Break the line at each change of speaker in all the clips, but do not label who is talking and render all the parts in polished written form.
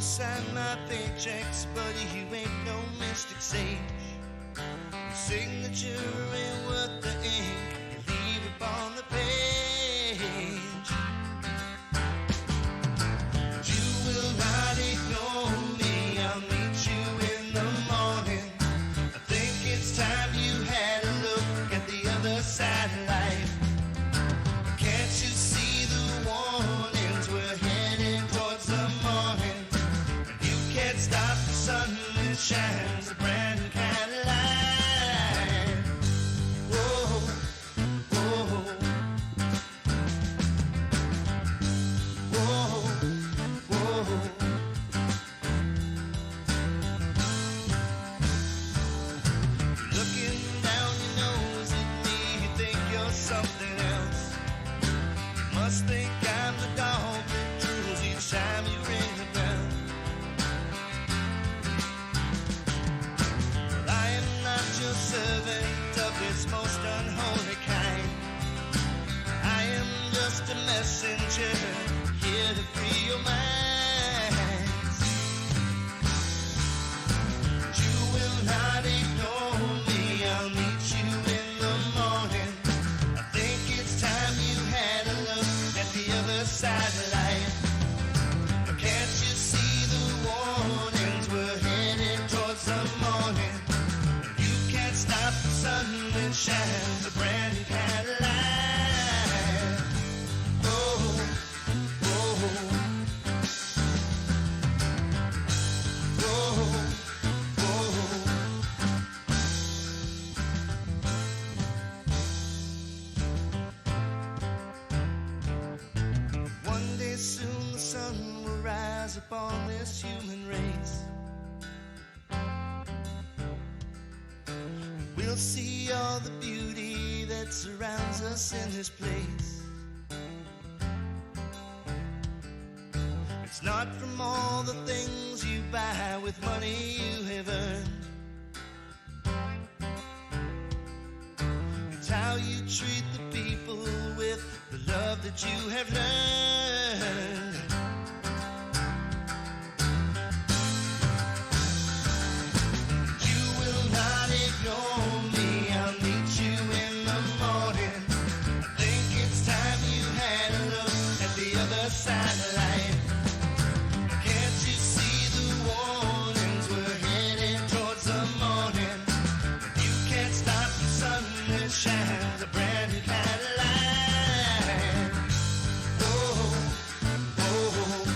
sign my paychecks, buddy, you ain't no mystic sage. Your signature ain't worth the ink, you leave it on the page. But you will not ignore me, I'll meet you in the morning. I think it's time you had a look at the other side of life. Can't you see the warnings? We're heading towards the morning. You can't stop the sun that shines a brand new kind of light. Whoa, whoa, whoa, whoa. Looking down your nose at me, you think you're something else. You must think I'm the dog that drools each time you ring the bell. Well, I am not your servant of its most unholy kind. I am just a messenger here to free your minds. But you will not ignore me, I'll meet you in the morning. I think it's time you had a look at the other side of life. But can't you see the warnings? We're headed towards the morning. You can't stop the sun that shines a brand new kind of light. Oh, oh, oh, oh. One day soon the sun will rise upon this human race. We'll see all the beauty that surrounds us in this place. It's not from all the things you buy with money you have earned. It's how you treat the people with the love that you have learned. You will not ignore me, I'll meet you in the morning. I think it's time you had a look at the other side of life. Can't you see the warnings? We're headed towards the morning. You can't stop the sun that shines a brand new kind of light. Oh, oh, oh, oh.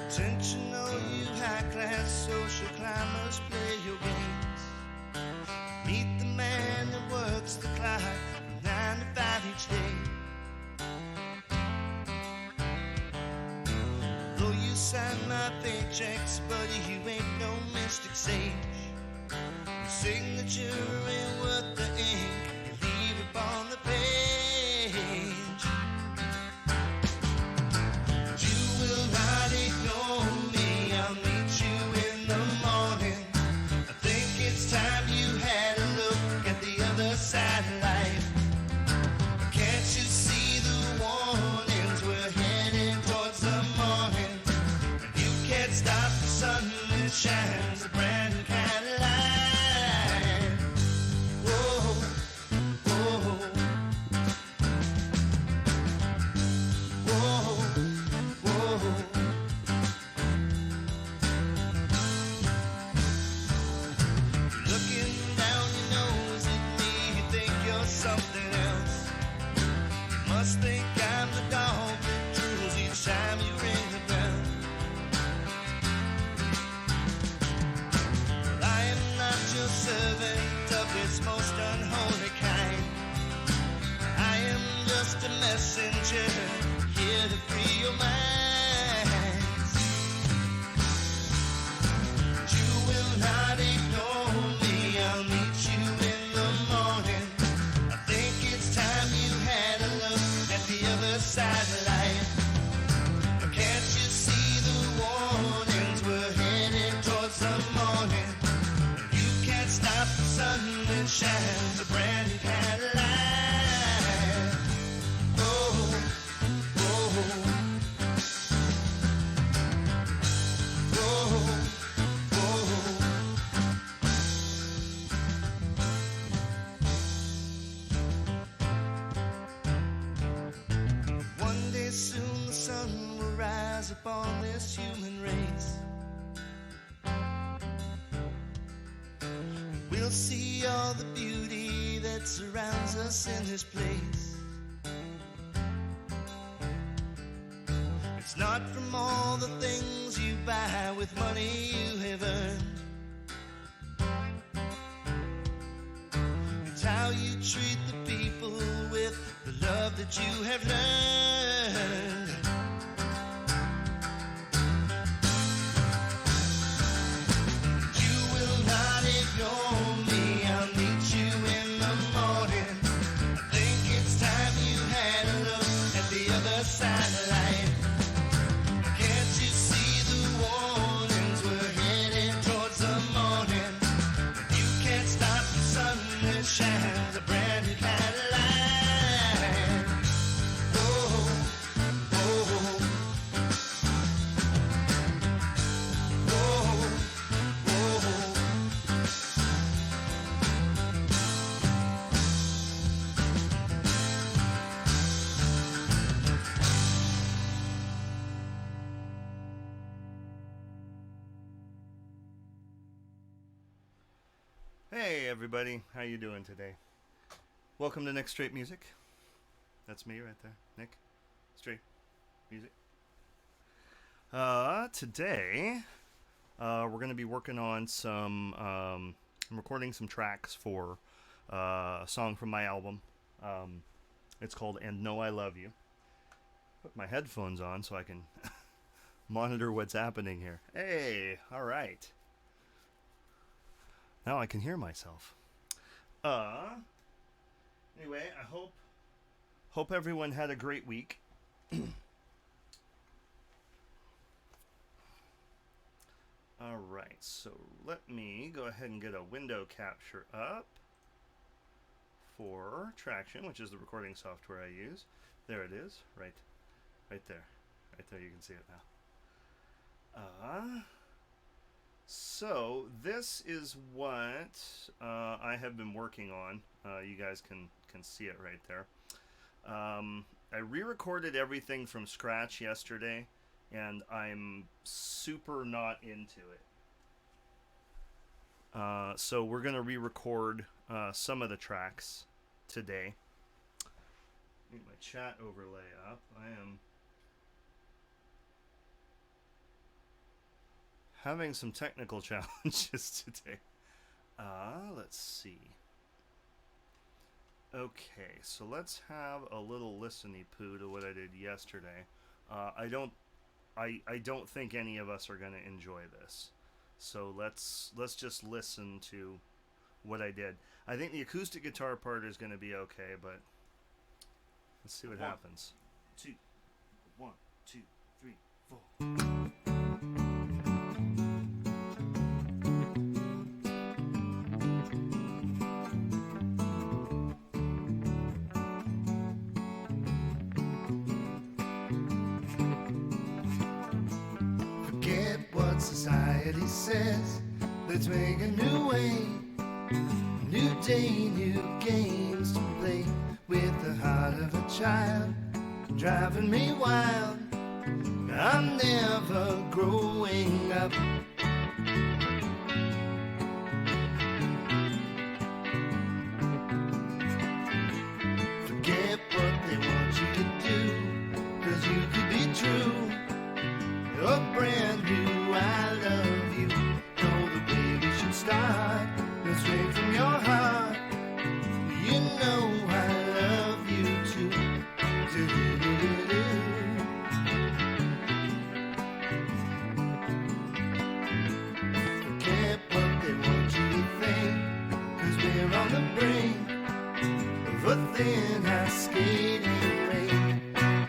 Attentional, you high-class social climbers, play your games. Meet the man that works the clock from 9 to 5 each day. Though you sign my paychecks, buddy, you ain't no mystic sage. Your signature ain't worth the ink, you leave it on the page. You will not ignore me, I'll meet you in the morning. I think it's time you had a look at the other side of life. Can't you see the warnings? We're heading towards the morning. You can't stop the sun that shines a brand new kind of light. shines a brand new Cadillac. Oh, oh, oh, oh. One day soon the sun will rise upon this human race. We'll see all the beauty that surrounds us in this place. It's not from all the things you buy with money you have earned. It's how you treat the people with the love that you have learned. You will not ignore me, I'll meet you in the morning. I think it's time you had a look at the other side of life. Can't you see the warnings? We're headed towards the morning. You can't stop the sun that shines a brand new Cadillac. Oh, oh, oh, oh. Hey everybody, how you doing today? Welcome to Nick Straight Music. That's me right there, Nick Straight Music. Today, we're going to be working on some, I'm recording some tracks for a song from my album. It's called And Know I Love You. Put my headphones on so I can monitor what's happening here. Hey, alright. Now I can hear myself. Anyway, I hope everyone had a great week. Alright, so let me go ahead and get a window capture up for Traction, which is the recording software I use. There it is, right there. Right there, you can see it now. So this is what I have been working on. You guys can see it right there. I re-recorded everything from scratch yesterday, and I'm super not into it. So we're going to re-record some of the tracks today. Get my chat overlay up. I am having some technical challenges today. Let's see. Okay, so let's have a little listen-y poo to what I did yesterday. I don't think any of us are going to enjoy this. So let's just listen to what I did. I think the acoustic guitar part is going to be okay, but let's see what happens. 1, 2, 3, 4. Society says, let's make a new way, new day, new games to play. With the heart of a child, driving me wild, I'm never growing up. Forget what they want you to do, 'cause you could be true. A brand new I love you. Know the baby should start straight from your heart. You know I love you too. Do-do-do-do-do. Forget what they want you to think, 'cause we're on the brink of a thin ice skating rink.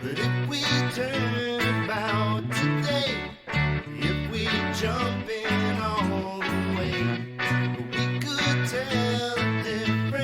But if we turn about today, if we jump in all the way, we could tell the difference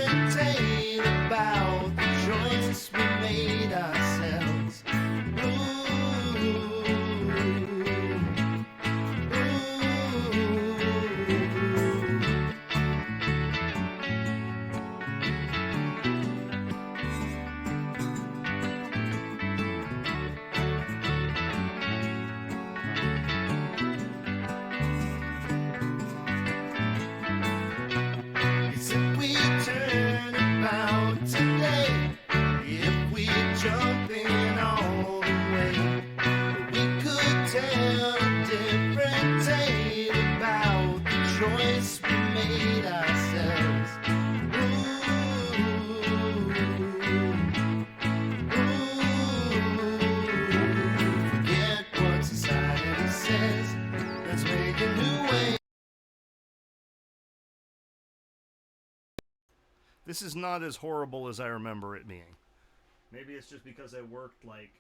This is not as horrible as I remember it being. Maybe it's just because I worked like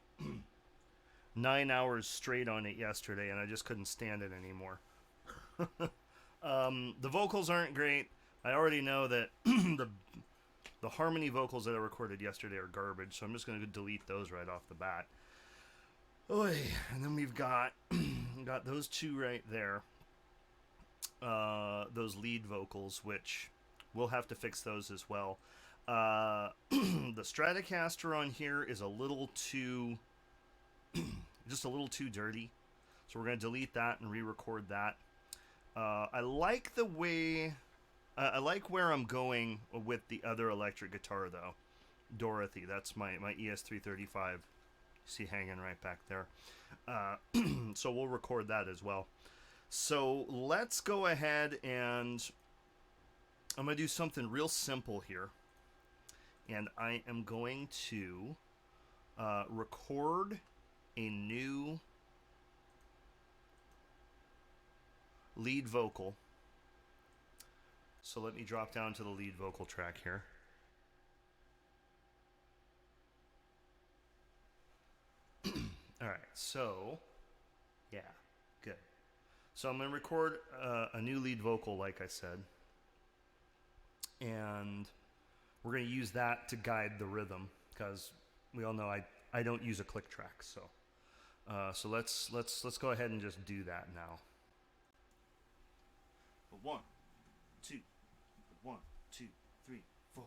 9 hours straight on it yesterday and I just couldn't stand it anymore. The vocals aren't great. I already know that the harmony vocals that I recorded yesterday are garbage, so I'm just going to delete those right off the bat. Oy, and then we've got got those two right there. Those lead vocals, which we'll have to fix those as well. The Stratocaster on here is a little too, just a little too dirty, so we're going to delete that and re-record that. I like the way, I like where I'm going with the other electric guitar though. Dorothy, that's my ES335. See, hanging right back there. So we'll record that as well. So let's go ahead and I'm going to do something real simple here. And I am going to record a new lead vocal. So let me drop down to the lead vocal track here. All right, so yeah, good. So I'm going to record a new lead vocal, like I said, and we're going to use that to guide the rhythm because we all know I don't use a click track. So so let's go ahead and just do that now. 1, 2, 1, 2, 3, 4.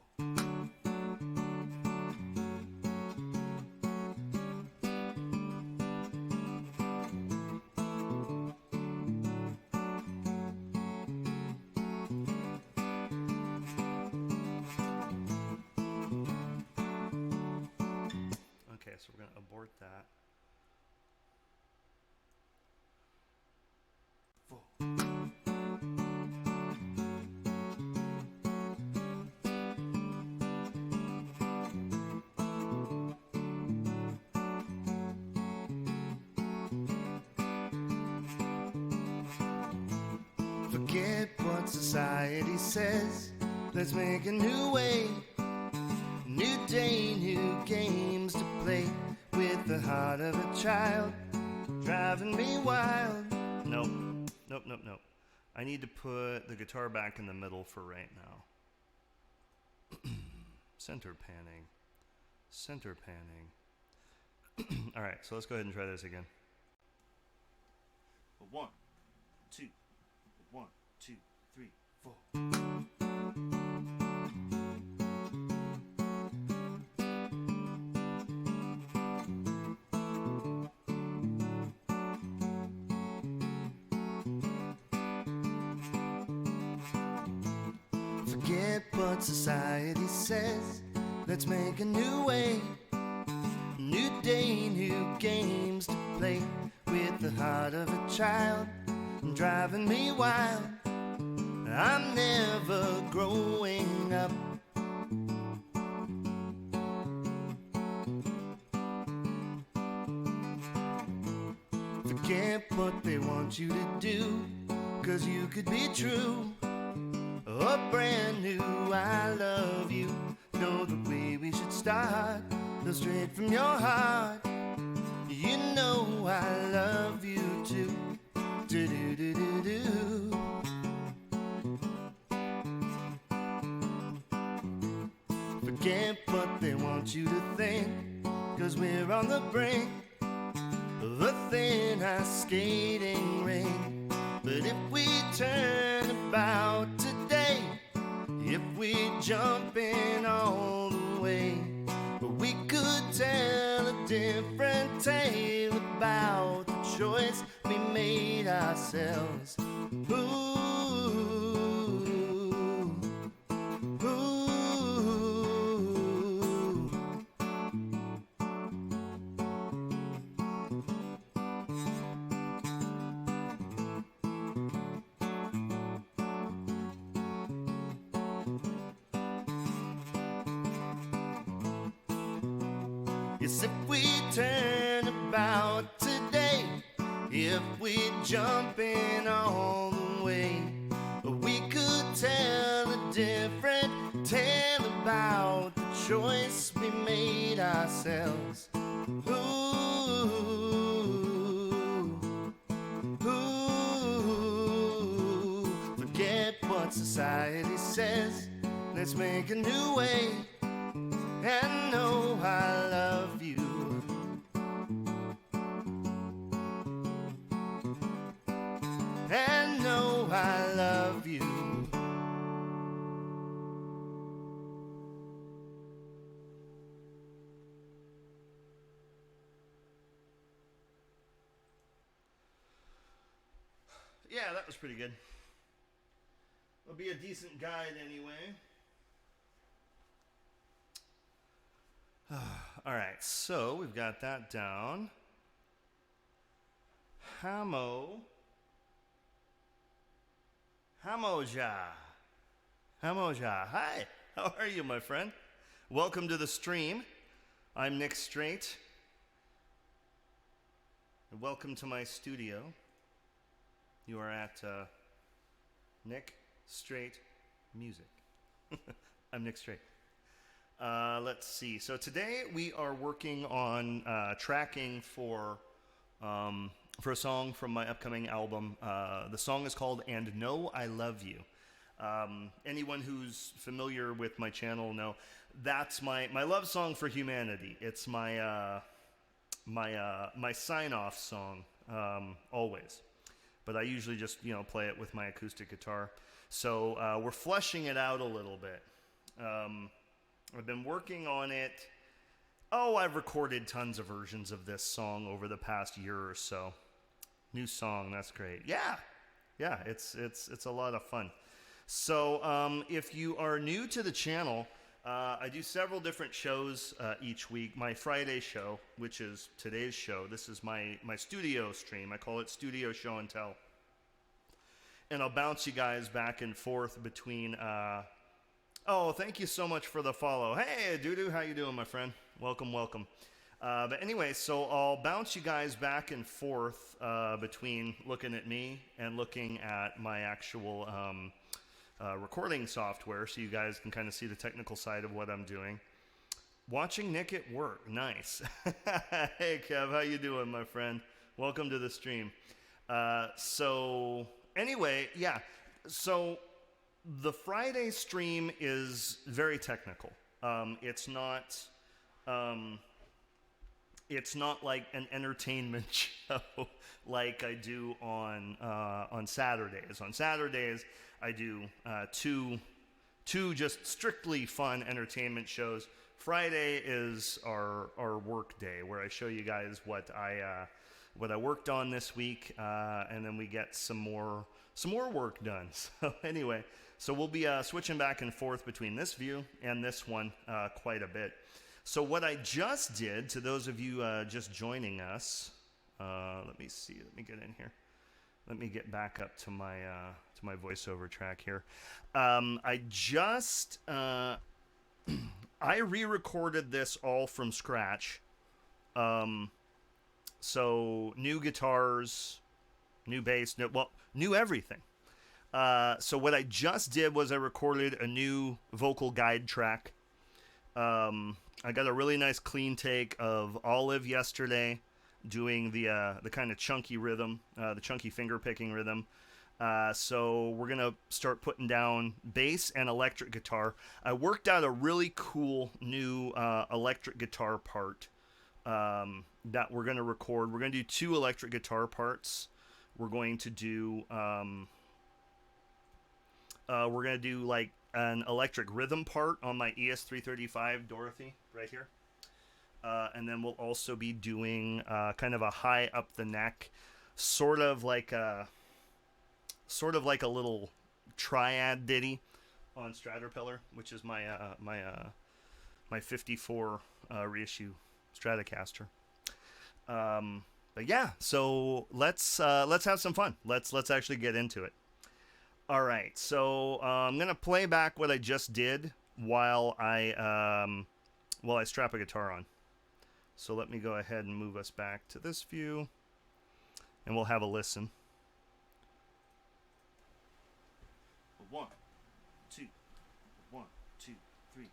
Okay, so we're going to abort that. 4. Forget what society says. Let's make a new way. New day, new games to play. With the heart of a child, driving me wild. Nope. I need to put the guitar back in the middle for right now. Center panning. Alright, so let's go ahead and try this again. 1, 2, 1, 2, 3, 4. Forget what society says. Let's make a new way. New day, new games to play. With the heart of a child, driving me wild. I'm never growing up. Forget what they want you to do, 'cause you could be true. A brand new I love you. Know the way we should start. Go straight from your heart. You know I love you too. Do-do-do-do-do. Forget what they want you to think, 'cause we're on the brink of a thin ice skating rink. But if we turn about today, if we jump in all the way, we could tell a different tale about the choice we made ourselves. Ooh. Yes, if we turn about today, if we jump in all the way, we could tell a different tale
about the choice we made ourselves. Ooh, ooh, forget what society says. Let's make a new way and know I love you. And know I love you. Yeah, that was pretty good. I'll be a decent guide anyway. All right, so we've got that down. Hamoja. Hamoja. Hi, how are you, my friend? Welcome to the stream. I'm Nick Straight. And welcome to my studio. You are at Nick Straight Music. I'm Nick Straight. Let's see. So today we are working on tracking for a song from my upcoming album. The song is called "And Know I Love You." Anyone who's familiar with my channel know that's my love song for humanity. It's my my sign-off song always. But I usually just play it with my acoustic guitar. So we're fleshing it out a little bit. I've been working on it. Oh, I've recorded tons of versions of this song over the past year or so. New song, that's great. Yeah, it's a lot of fun. So if you are new to the channel, I do several different shows each week. My Friday show, which is today's show, this is my studio stream. I call it Studio Show and Tell. And I'll bounce you guys back and forth between... oh, thank you so much for the follow. Hey, Doodoo, how you doing, my friend? Welcome, welcome. But anyway, so I'll bounce you guys back and forth between looking at me and looking at my actual recording software, so you guys can kind of see the technical side of what I'm doing. Watching Nick at work, nice. Hey, Kev, how you doing, my friend? Welcome to the stream. So anyway, yeah. So the Friday stream is very technical. It's not like an entertainment show like I do on Saturdays. On Saturdays, I do two just strictly fun entertainment shows. Friday is our work day, where I show you guys what I worked on this week, and then we get some more work done. So anyway, so we'll be switching back and forth between this view and this one quite a bit. So what I just did, to those of you just joining us, let me see. Let me get in here. Let me get back up to my voiceover track here. I just I re-recorded this all from scratch. So new guitars, new bass, new everything. So what I just did was I recorded a new vocal guide track. I got a really nice clean take of Olive yesterday doing the kind of chunky rhythm, the chunky finger picking rhythm. So we're going to start putting down bass and electric guitar. I worked out a really cool new electric guitar part that we're going to record. We're going to do 2 electric guitar parts. We're going to do like an electric rhythm part on my ES335 Dorothy right here. And then we'll also be doing kind of a high up the neck, sort of like a little triad ditty on Stratopeller, which is my my 54 reissue Stratocaster. But yeah, so let's have some fun. Let's actually get into it. All right, so I'm gonna play back what I just did while I strap a guitar on. So let me go ahead and move us back to this view, and we'll have a listen. 1, 2, 1, 2, 3,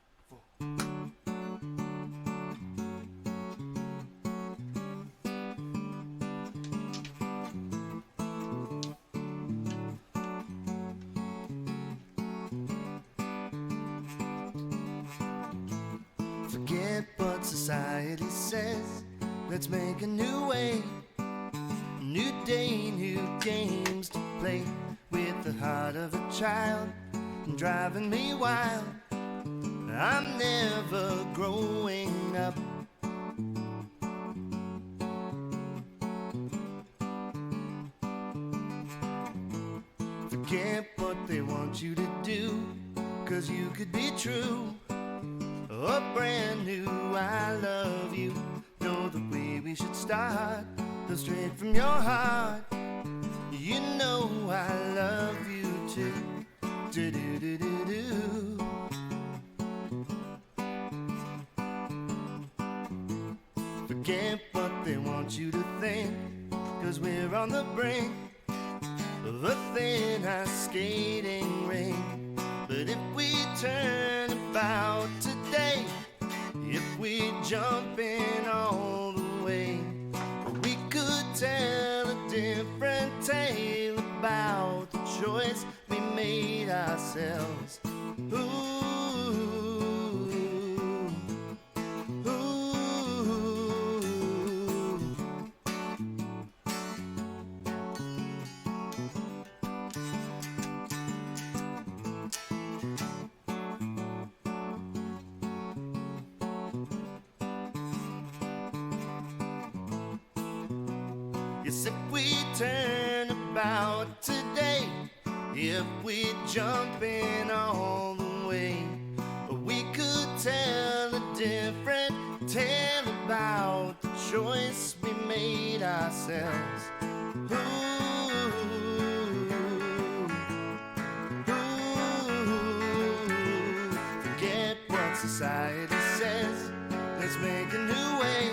Forget what society says. Let's make a new way. New day, new games to play. With the heart of a child driving me wild. I'm never growing up. Forget what they want you to do, 'cause you could be true. A brand new I love you. Know the way we should start, go straight from your heart. You know I love you too. Do-do-do-do-do. Forget what they want you to think, 'cause we're on the brink of a thin ice skating rink. But if we turn about today, if we jump in all the way, we could tell a different tale about the choice we made ourselves. Ooh, ooh. Yes, if we turn about today, if we jump in all the way, we could tell a different tale about the choice we made ourselves. Ooh, ooh. Forget what society says. Let's make a new way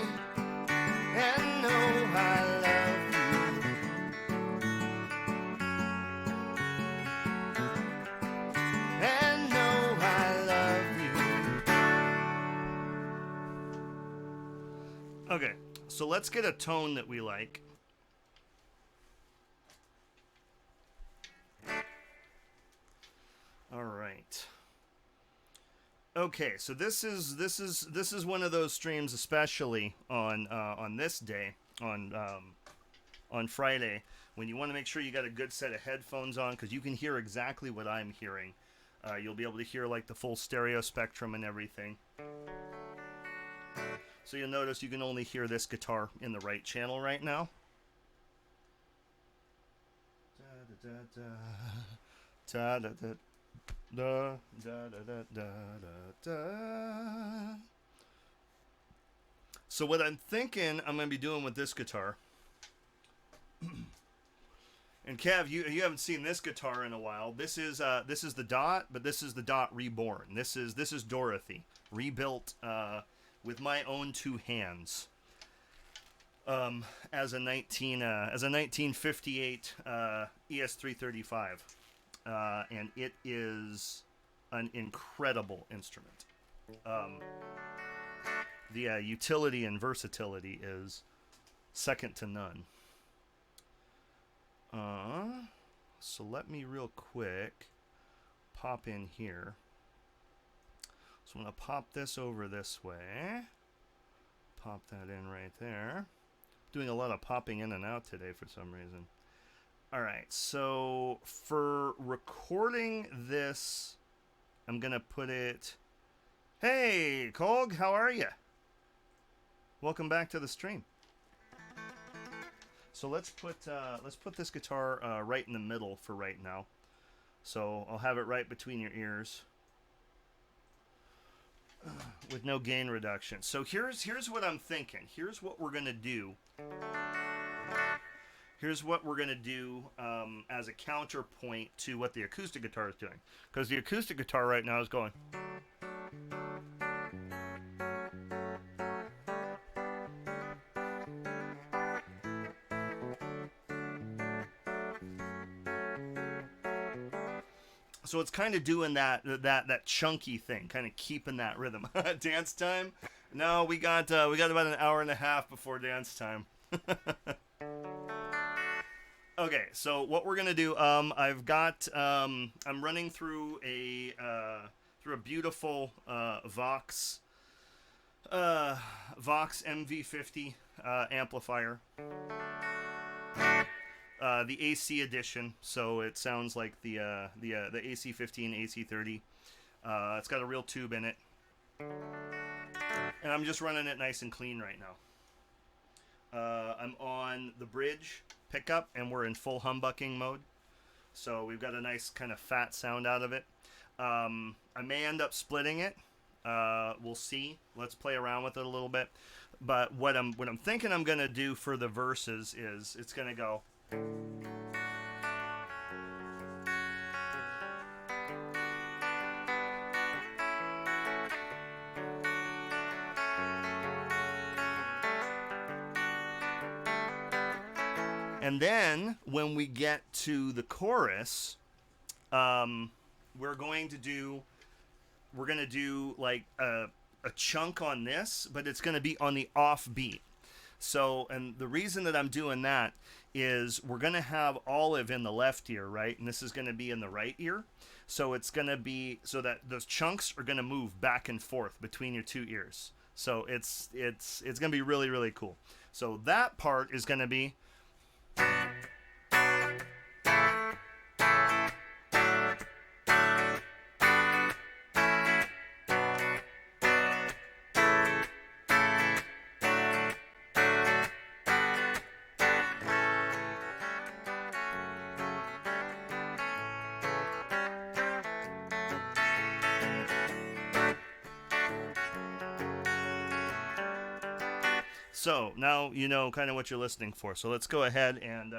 and know I love you. And know I love you.
Okay, so let's get a tone that we like. All right. Okay, so this is one of those streams, especially on this day, on Friday, when you want to make sure you got a good set of headphones on, because you can hear exactly what I'm hearing. You'll be able to hear like the full stereo spectrum and everything. So you'll notice you can only hear this guitar in the right channel right now. Da da da da da da. Da, da, da, da, da, da, da. So what I'm thinking I'm going to be doing with this guitar, and Kev, you haven't seen this guitar in a while. This is the Dot, but this is the Dot reborn. This is Dorothy rebuilt with my own two hands as a 1958 ES335. And it is an incredible instrument. The utility and versatility is second to none. So let me real quick pop in here. So I'm going to pop this over this way. Pop that in right there. Doing a lot of popping in and out today for some reason. All right, so for recording this, I'm going to put it... Hey, Colg, how are you? Welcome back to the stream. So let's put this guitar right in the middle for right now. So I'll have it right between your ears with no gain reduction. So here's what I'm thinking. Here's what we're going to do. Here's what we're going to do as a counterpoint to what the acoustic guitar is doing. Because the acoustic guitar right now is going... So it's kind of doing that chunky thing, kind of keeping that rhythm. Dance time? No, we got about an hour and a half before dance time. Okay, so what we're gonna do? I'm running through a beautiful Vox Vox MV50 amplifier. The AC edition, so it sounds like the AC50 and AC30. It's got a real tube in it, and I'm just running it nice and clean right now. I'm on the bridge pickup, and we're in full humbucking mode, so we've got a nice kind of fat sound out of it. I may end up splitting it. We'll see. Let's play around with it a little bit. But what I'm thinking I'm gonna do for the verses is it's gonna go. And then when we get to the chorus, we're going to do like a chunk on this, but it's going to be on the off beat. So, and the reason that I'm doing that is we're going to have Olive in the left ear, right? And this is going to be in the right ear. So it's going to be so that those chunks are going to move back and forth between your two ears. So it's going to be really, really cool. So that part is going to be. So now you know kind of what you're listening for. So let's go ahead and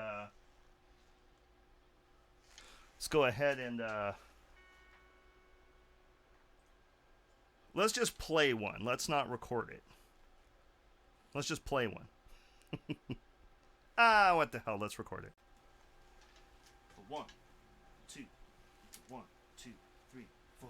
let's just play one. Let's not record it. Let's just play one. What the hell? Let's record it. 1, 2, 1, 2, 3, 4.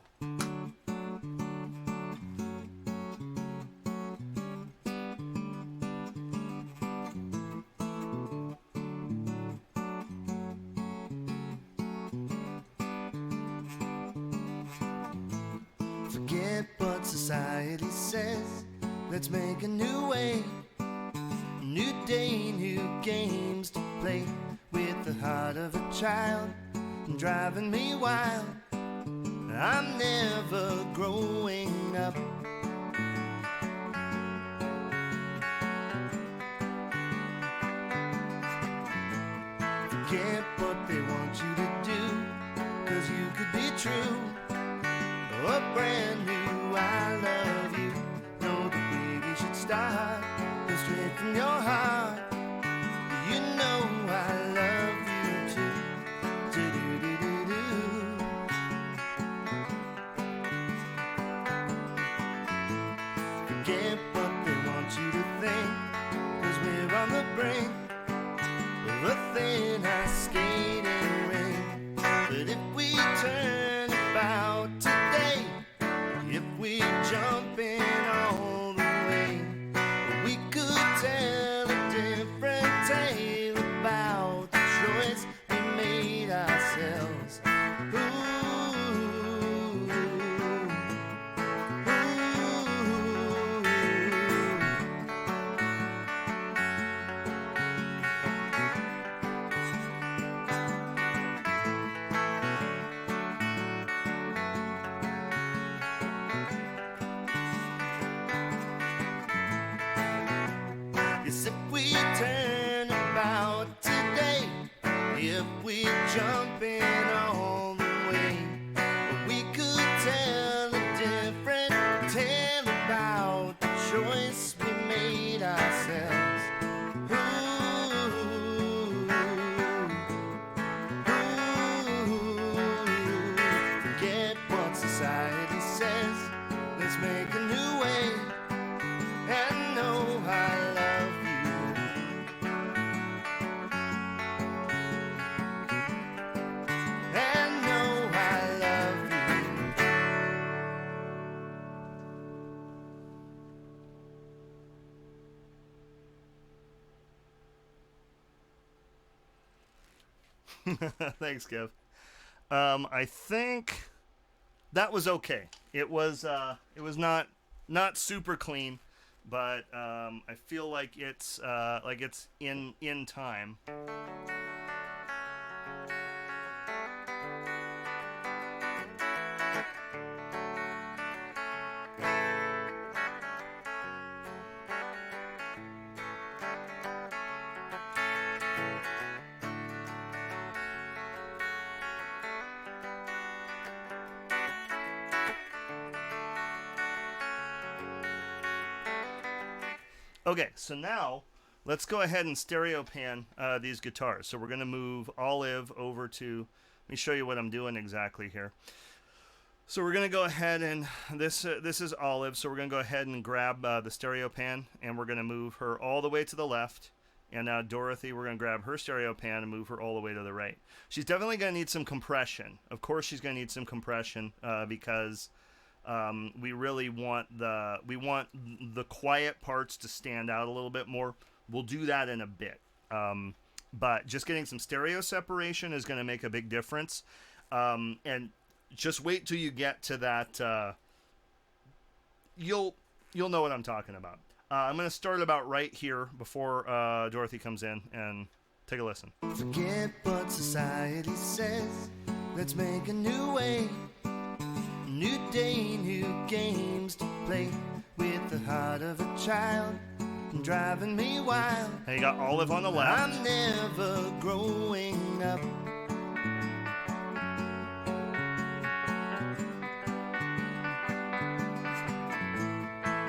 Forget what society says. Let's make a new way, a new day, new games to play. With the heart of a child driving me wild, I'm never growing up. Forget what they want you to do, 'cause you could be true. A brand new I love you. Know the way we should start. Go straight from your heart. You know I love you too. Do-do-do-do-do. Forget what they want you to think, 'cause we're on the brink of a thin ice skating ring. But if we turn about today, if we jump in all the way, we could tell a different tale about the choice we made ourselves. Ooh, ooh, yes, if we turn about today, if we jump in all the way, we could tell a different tale about the choice we made ourselves. Ooh, ooh, forget what society says. Let's make a new way and know I love you. And know I love you.
Thanks, Kev. I think that was okay. It was not not super clean, but I feel like it's in time. Okay, so now let's go ahead and stereo pan these guitars. So we're going to move Olive over to, let me show you what I'm doing exactly here. So we're going to go ahead and, this is Olive, so we're going to go ahead and grab the stereo pan, and we're going to move her all the way to the left. And now Dorothy, we're going to grab her stereo pan and move her all the way to the right. She's definitely going to need some compression. Of course she's going to need some compression because we really want the quiet parts to stand out a little bit more. We'll do that in a bit. But just getting some stereo separation is going to make a big difference. And just wait till you get to that. You'll know what I'm talking about. I'm going to start about right here before Dorothy comes in, and take a listen.
Forget what society says. Let's make a new way. New day, new games to play. With the heart of a child driving me wild.
And you got Olive on the left.
I'm never growing up.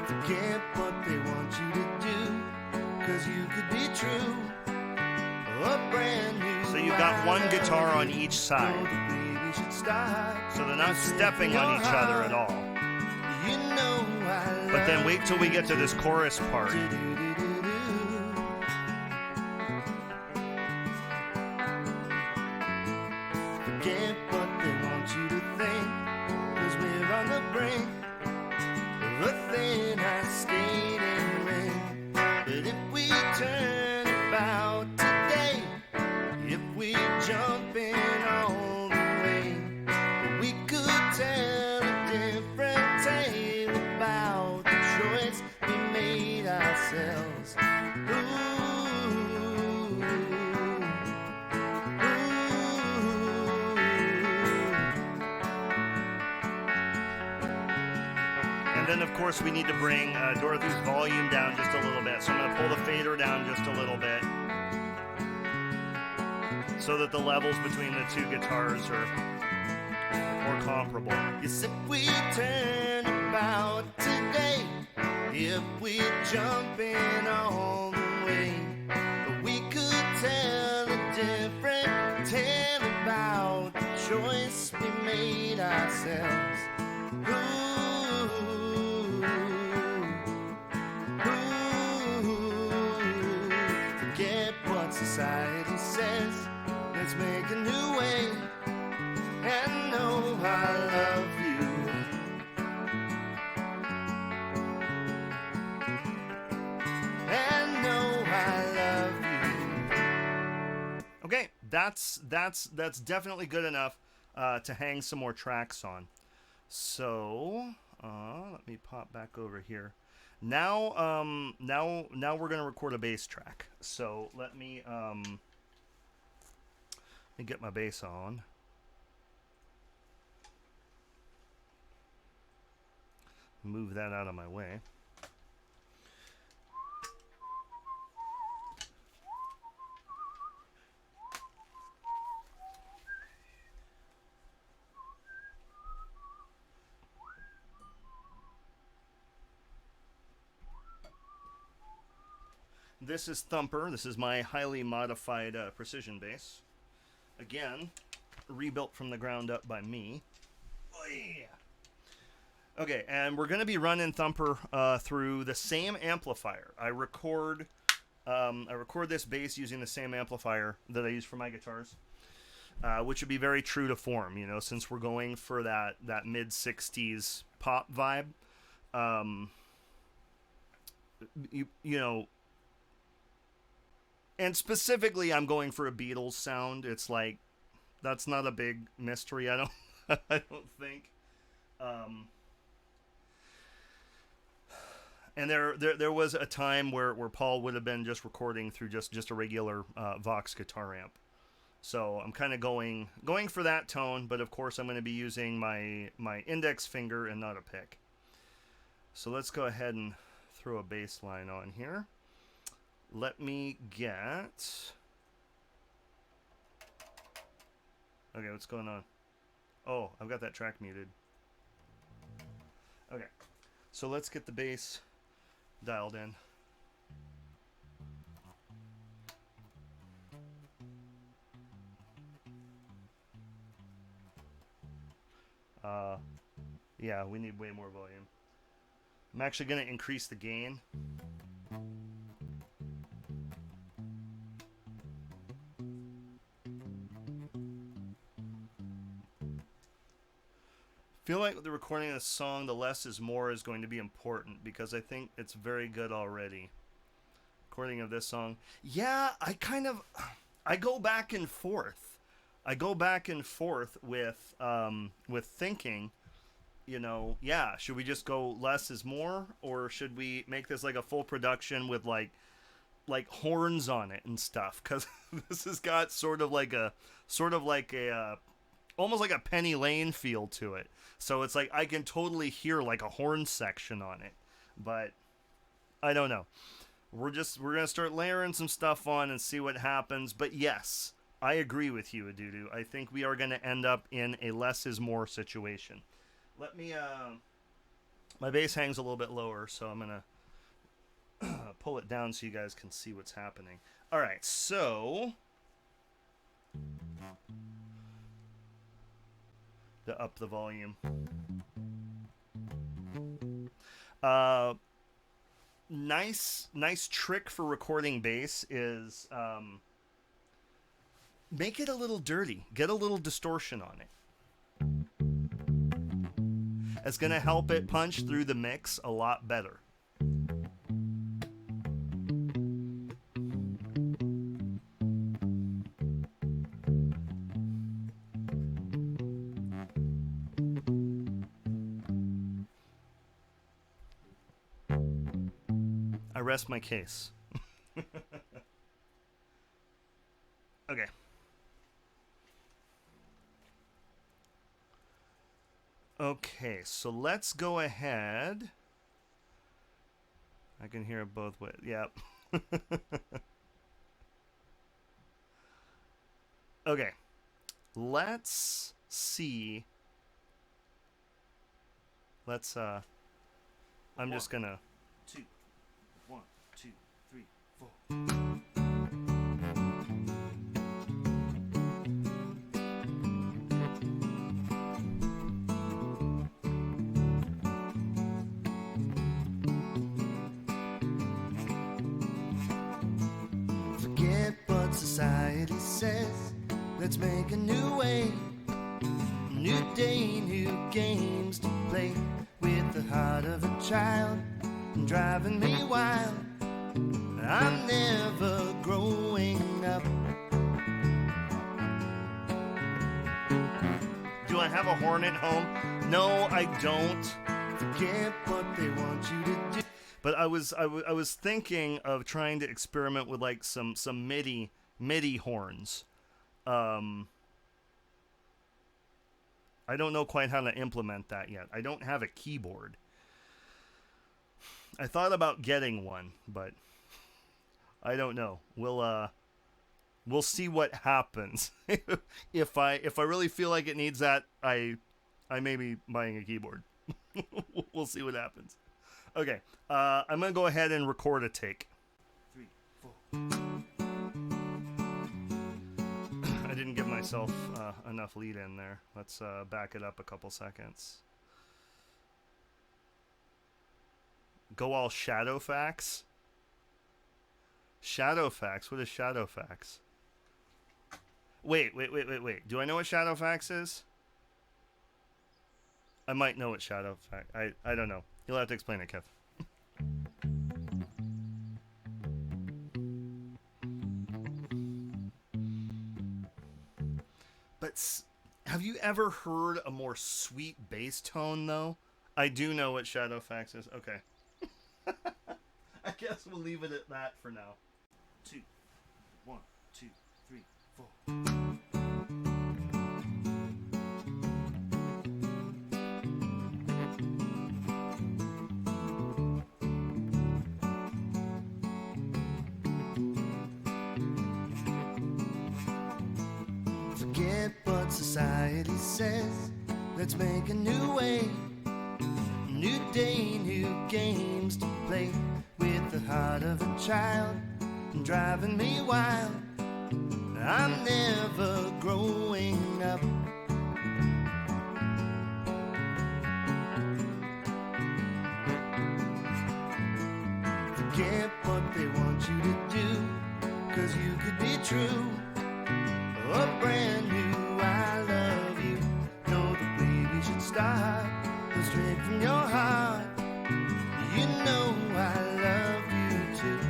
Forget what they want you to do, 'cause you could be true. A brand new.
So you've got one guitar on each side. So they're not stepping on each other at all.
You know I
But then wait till we get to this chorus part.
Forget what they want you to think, 'cause we're on the brink of a thin ice skating ring. But if we turn about today, if we jump in all the way, we could tell a different tale about the choice we made ourselves.
And then, of course, we need to bring Dorothy's volume down just a little bit. So I'm going to pull the fader down just a little bit so that the levels between the two guitars are more comparable.
Yes, if we turn about today, if we jump in all the way, we could tell a different tale about the choice we made ourselves. Forget what society says. Let's make a new way and know I love you. And know I love you.
Okay, that's definitely good enough to hang some more tracks on. So let me pop back over here. Now we're gonna record a bass track. So let me get my bass on. Move that out of my way. This is Thumper. This is my highly modified precision bass. Again, rebuilt from the ground up by me. Oh, yeah. Okay, and we're going to be running Thumper through the same amplifier. I record this bass using the same amplifier that I use for my guitars, which would be very true to form, you know, since we're going for that mid-60s pop vibe. You know, and specifically I'm going for a Beatles sound. It's like, that's not a big mystery, I don't think. And there was a time where Paul would have been just recording through just a regular Vox guitar amp. So I'm kind of going for that tone, but of course I'm going to be using my index finger and not a pick. So let's go ahead and throw a bass line on here. Let me get... Okay, what's going on? Oh, I've got that track muted. Okay, so let's get the bass dialed in. Yeah, we need way more volume. I'm actually going to increase the gain. Feel like with the recording of the song, the less is more is going to be important because I think it's very good already. Recording of this song. Yeah, I go back and forth. I go back and forth with thinking, you know, yeah, should we just go less is more, or should we make this like a full production with like horns on it and stuff? Because this has got sort of like a almost like a Penny Lane feel to it. So it's like I can totally hear like a horn section on it, but I don't know. We're gonna start layering some stuff on and see what happens. But yes, I agree with you, Adudu. I think we are gonna end up in a less is more situation. Let me my bass hangs a little bit lower, so I'm gonna pull it down so you guys can see what's happening. All right, so to up the volume. Nice trick for recording bass is make it a little dirty. Get a little distortion on it. It's going to help it punch through the mix a lot better. I rest my case. Okay. Okay, so let's go ahead. I can hear it both ways. Yep. Okay. Let's see. Let's I'm just gonna 2 1 2 3 4.
Forget what society says. Let's make a new way. New day, new games to play. With the heart of a child driving me wild. I'm never growing up.
Do I have a horn at home? No, I don't.
Forget what they want you to do.
But I was thinking of trying to experiment with like some MIDI horns. I don't know quite how to implement that yet. I don't have a keyboard. I thought about getting one, but I don't know. We'll see what happens. If I really feel like it needs that, I may be buying a keyboard. We'll see what happens. Okay, I'm gonna go ahead and record a take. 3 4. I didn't give myself enough lead in there. Let's back it up a couple seconds. Go all Shadowfax? Shadowfax? What is Shadowfax? Wait. Do I know what Shadowfax is? I might know what Shadowfax... I don't know. You'll have to explain it, Kev. But have you ever heard a more sweet bass tone, though? I do know what Shadowfax is. Okay. I guess we'll leave it at that for now. 2, 1, 2, 3, 4.
Forget what society says. Let's make a new way. New day, new games to play. With the heart of a child driving me wild. I'm never growing up. Forget what they want you to do, 'cause you could be true. A brand new I love you. Know the way we should start. Go straight from your heart. You know I love you too.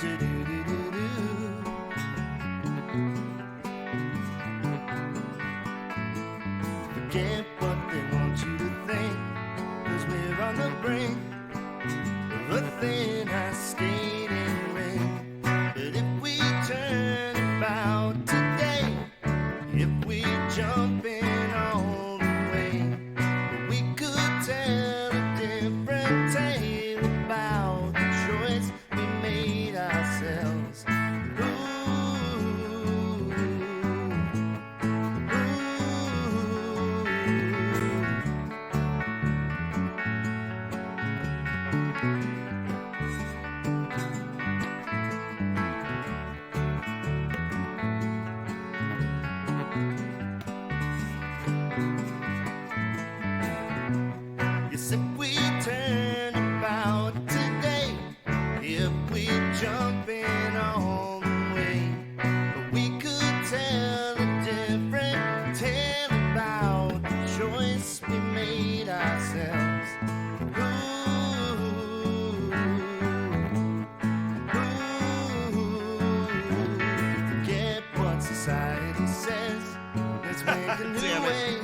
Do-do-do-do-do. Forget what they want you to think, 'cause we're on the brink of a thin ice skating rink. But if we turn about today, if we jump in all the way, we could tell a different tale about the choice we made ourselves. Ooh, yes, if we turn about today, if we jump in all the way, we could tell a different tale about the choice we made ourselves. Ooh, forget what society says. Let's make a new
Damn it.
way.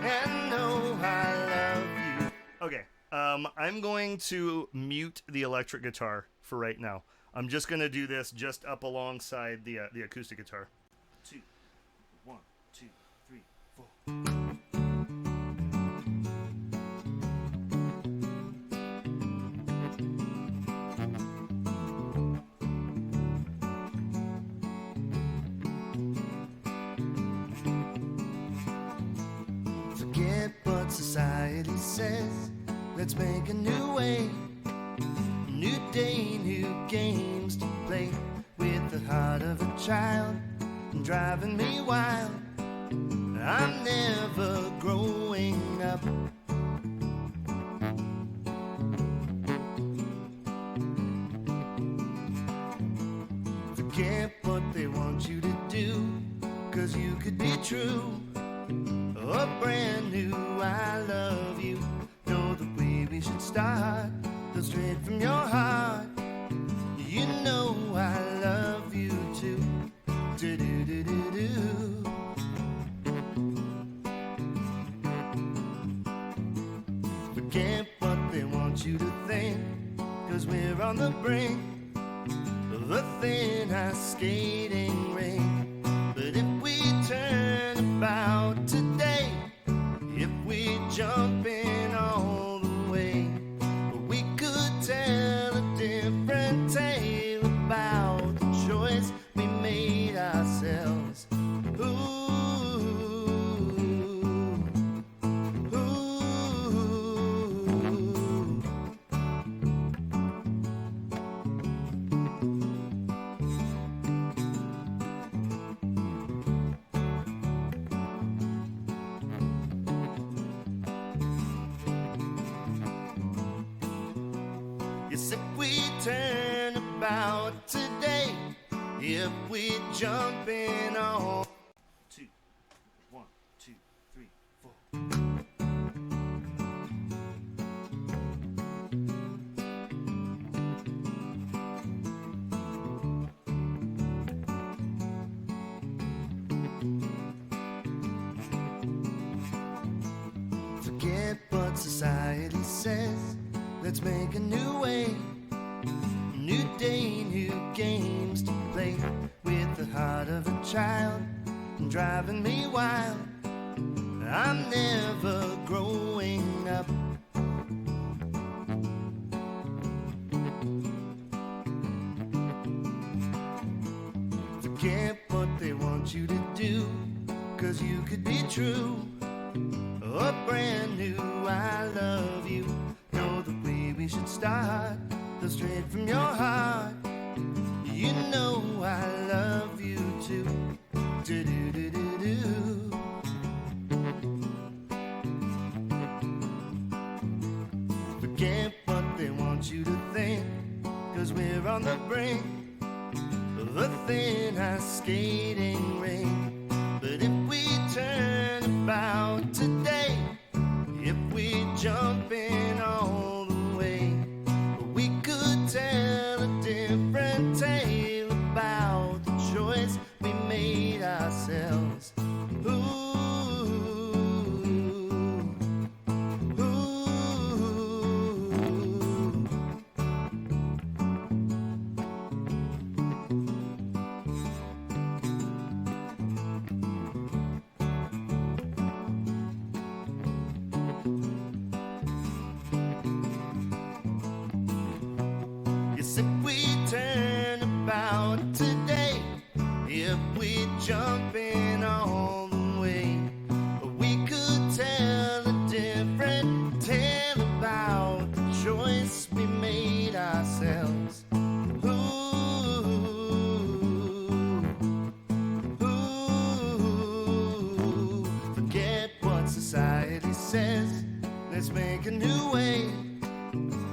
And know I love you.
Okay, I'm going to mute the electric guitar for right now. I'm just going to do this just up alongside the acoustic guitar. 2, 1, 2, 3, 4.
Forget what society says. Let's make a new way. New day, new games to play. With the heart of a child driving me wild. I'm never growing up. Forget what they want you to do, 'cause you could be true. A brand new I love you. Know the way we should start. Go straight from your heart. You know I love you too. Do-do-do-do-do. Forget what they want you to think, 'cause we're on the brink of a thin ice skating rink. But if we turn about today, if we jump in all the way, we could tell a different tale about the choice we made ourselves. Ooh, ooh. Yes, if we turn about today, if we jump in all.
2, 1, 2, 3, 4.
Forget what society says. Let's make a new way, new day, new games to play with the heart of a child, driving me wild. I'm never growing up. Forget what they want you to do, 'cause you could be true. A brand new I love you. Know the way we should start, go straight from your heart. You know I love you too. Do do do do do. Forget what they want you to think, 'cause we're on the brink of a thin ice skating rink. But if we turn about today, if we jump in all the way, we could tell a different tale about the choice we made ourselves. Ooh. Yes, if we turn about today, if we jump in all the way, we could tell a different tale about the choice we made ourselves. Ooh, ooh, forget what society says. Let's make a new way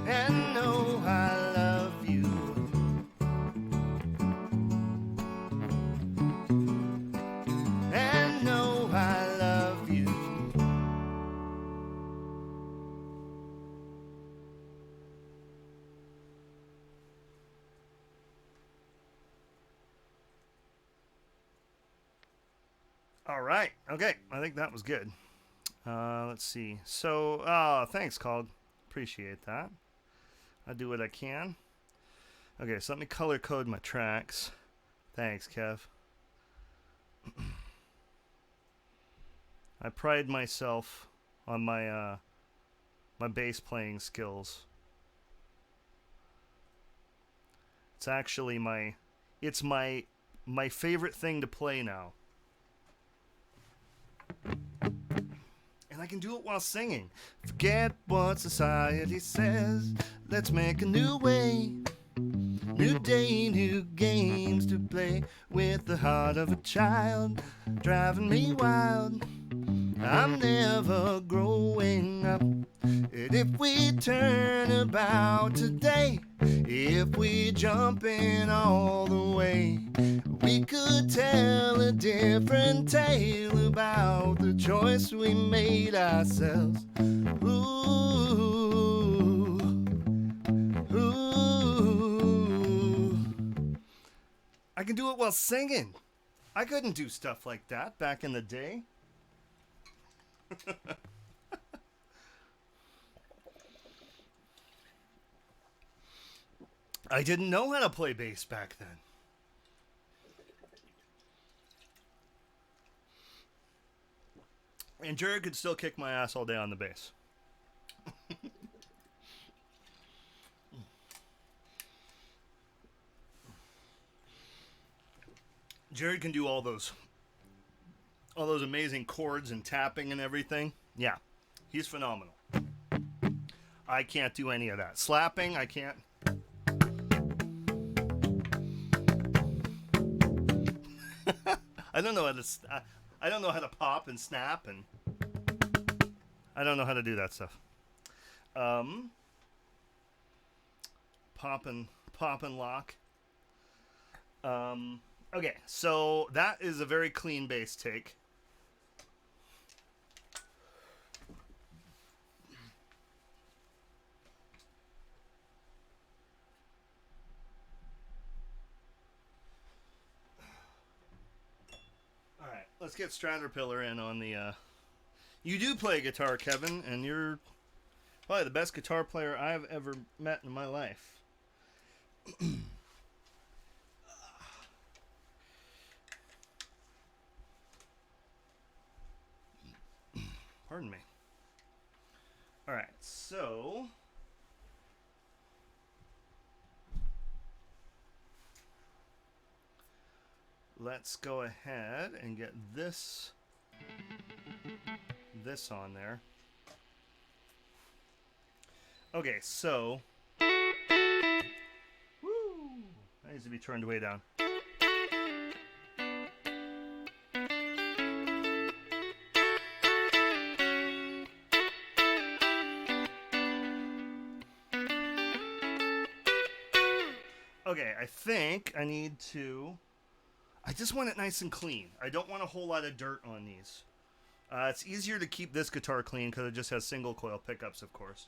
and know I love you. And know I love you.
All right. Okay. I think that was good. Let's see. So, thanks, Cog. Appreciate that. I do what I can. Okay, so let me color code my tracks. Thanks, Kev. I pride myself on my my bass playing skills. It's actually my favorite thing to play now. And I can do it while singing. Forget what society says. Let's make a new way. New day, new games to play with the heart of a child, driving me wild. I'm never growing up. And if we turn about today, if we jump in all the way, we could tell a different tale about the choice we made ourselves. Ooh, ooh. I can do it while singing. I couldn't do stuff like that back in the day. I didn't know how to play bass back then. And Jared could still kick my ass all day on the bass. Jared can do all those amazing chords and tapping and everything. Yeah, he's phenomenal. I can't do any of that. Slapping, I can't. I don't know how to pop and snap, and I don't know how to do that stuff. Pop and lock. Okay, so that is a very clean bass take. All right, let's get Stratterpillar in on the. You do play guitar, Kevin, and you're Probably the best guitar player I've ever met in my life. Pardon me. All right, so let's go ahead and get this on there. Okay, so woo, that needs to be turned way down. Okay, I think I need to... I just want it nice and clean. I don't want a whole lot of dirt on these. It's easier to keep this guitar clean because it just has single coil pickups, of course.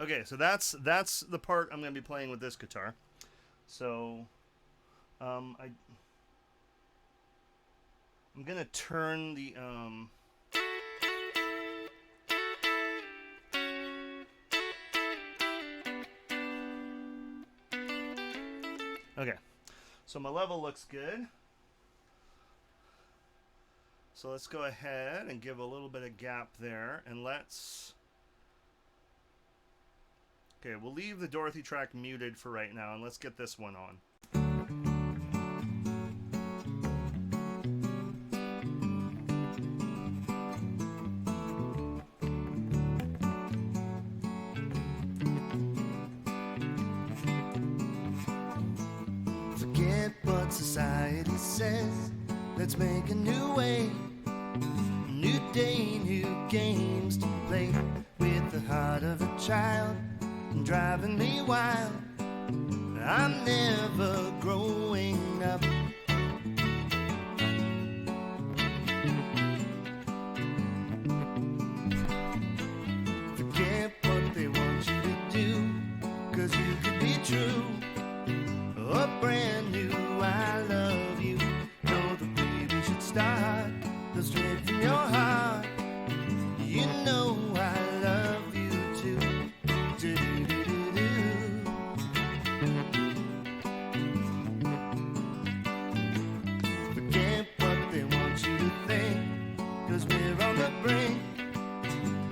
Okay, so that's the part I'm going to be playing with this guitar. So, I'm going to turn the Okay, so my level looks good. So let's go ahead and give a little bit of gap there, and let's... Okay, we'll leave the Dorothy track muted for right now, and let's get this one on.
Forget what society says. Let's make a new way. New day, new games to play. With the heart of a child driving me wild. I'm never growing up. Forget what they want you to do, 'cause you could be true. A brand new I love you. Know the way we should start. Go straight from your heart. You know I love you too. Do-do-do-do-do. Forget what they want you to think, 'cause we're on the brink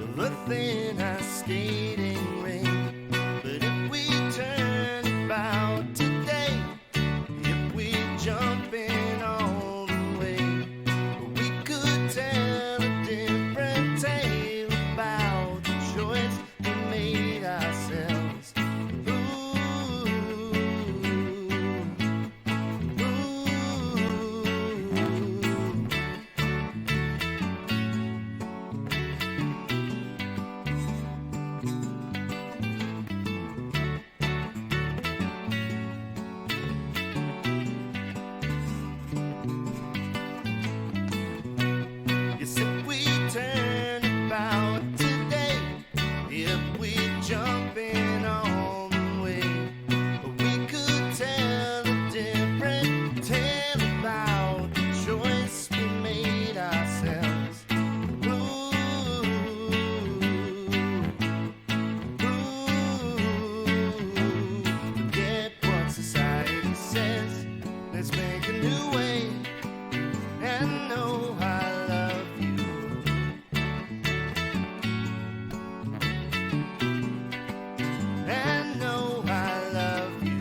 of a thin ice skating rink. But if we turn about today, if we jump in all the way, we could tell a different tale about the choice we made ourselves. Ooh, yes, if we turn about today, if we jump in all the way, we could tell a different tale about the choice we made ourselves. Ooh, forget what society says. Let's make a new way and know I love you. And know I love you.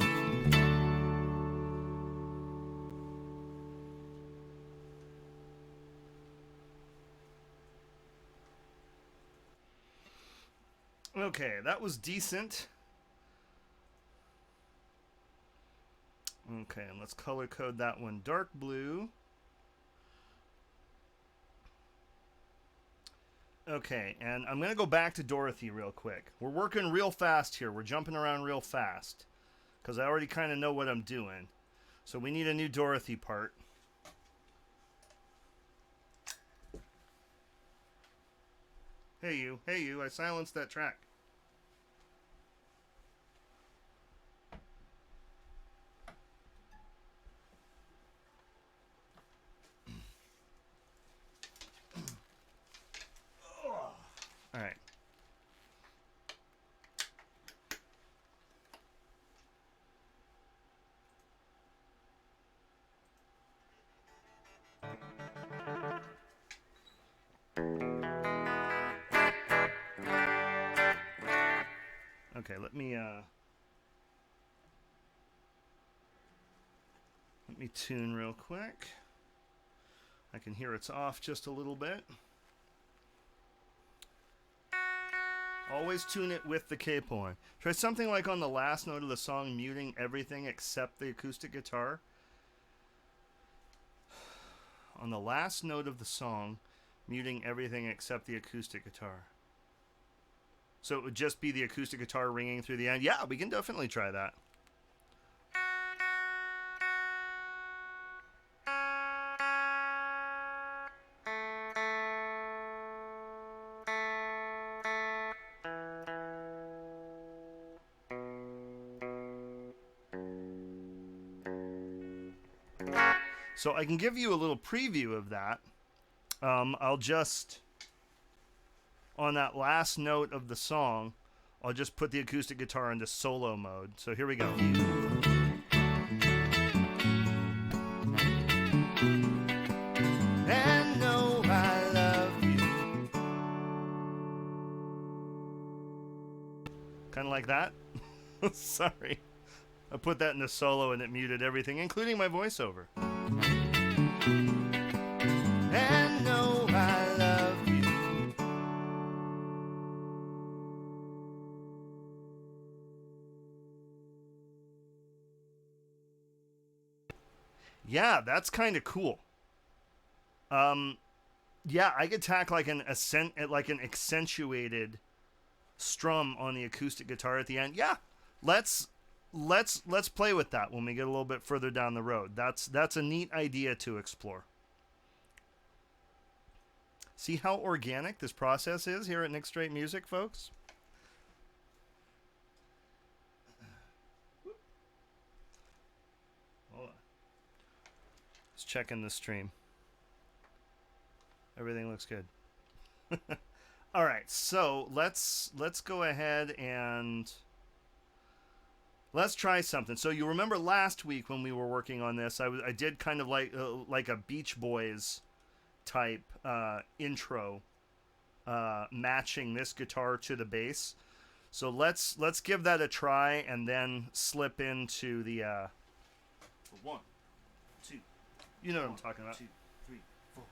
Okay, that was decent. Okay, and let's color code that one dark blue. Okay, and I'm going to go back to Dorothy real quick. We're working real fast here. We're jumping around real fast because I already kind of know what I'm doing. So we need a new Dorothy part. Hey you, I silenced that track. All right. Okay, let me tune real quick. I can hear it's off just a little bit. Always tune it with the capo on. Try something like on the last note of the song, muting everything except the acoustic guitar. On the last note of the song, muting everything except the acoustic guitar. So it would just be the acoustic guitar ringing through the end. Yeah, we can definitely try that. So I can give you a little preview of that. I'll just, on that last note of the song, I'll just put the acoustic guitar into solo mode. So here we go.
And know I love you.
Kind of like that. Sorry. I put that into solo and it muted everything, including my voiceover.
And know I love you.
Yeah, that's kind of cool. Yeah, I could tack like an accentuated strum on the acoustic guitar at the end. Yeah, let's play with that when we get a little bit further down the road. That's a neat idea to explore. See how organic this process is here at Nick Straight Music, folks? Hold on. Just checking the stream. Everything looks good. All right, so let's go ahead and let's try something. So you remember last week when we were working on this, I did kind of like a Beach Boys type intro, matching this guitar to the bass. So let's give that a try and then slip into the 1, 2. You know what I'm talking about. 2, 3, 4.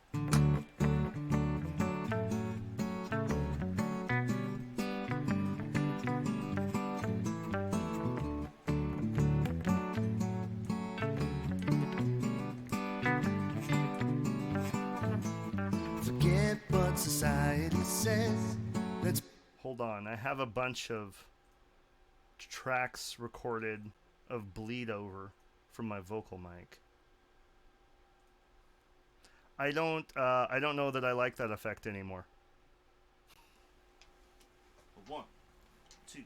Forget what society says. Let's
Hold on, I have a bunch of tracks recorded of bleed over from my vocal mic. I don't know that I like that effect anymore. 1, 2,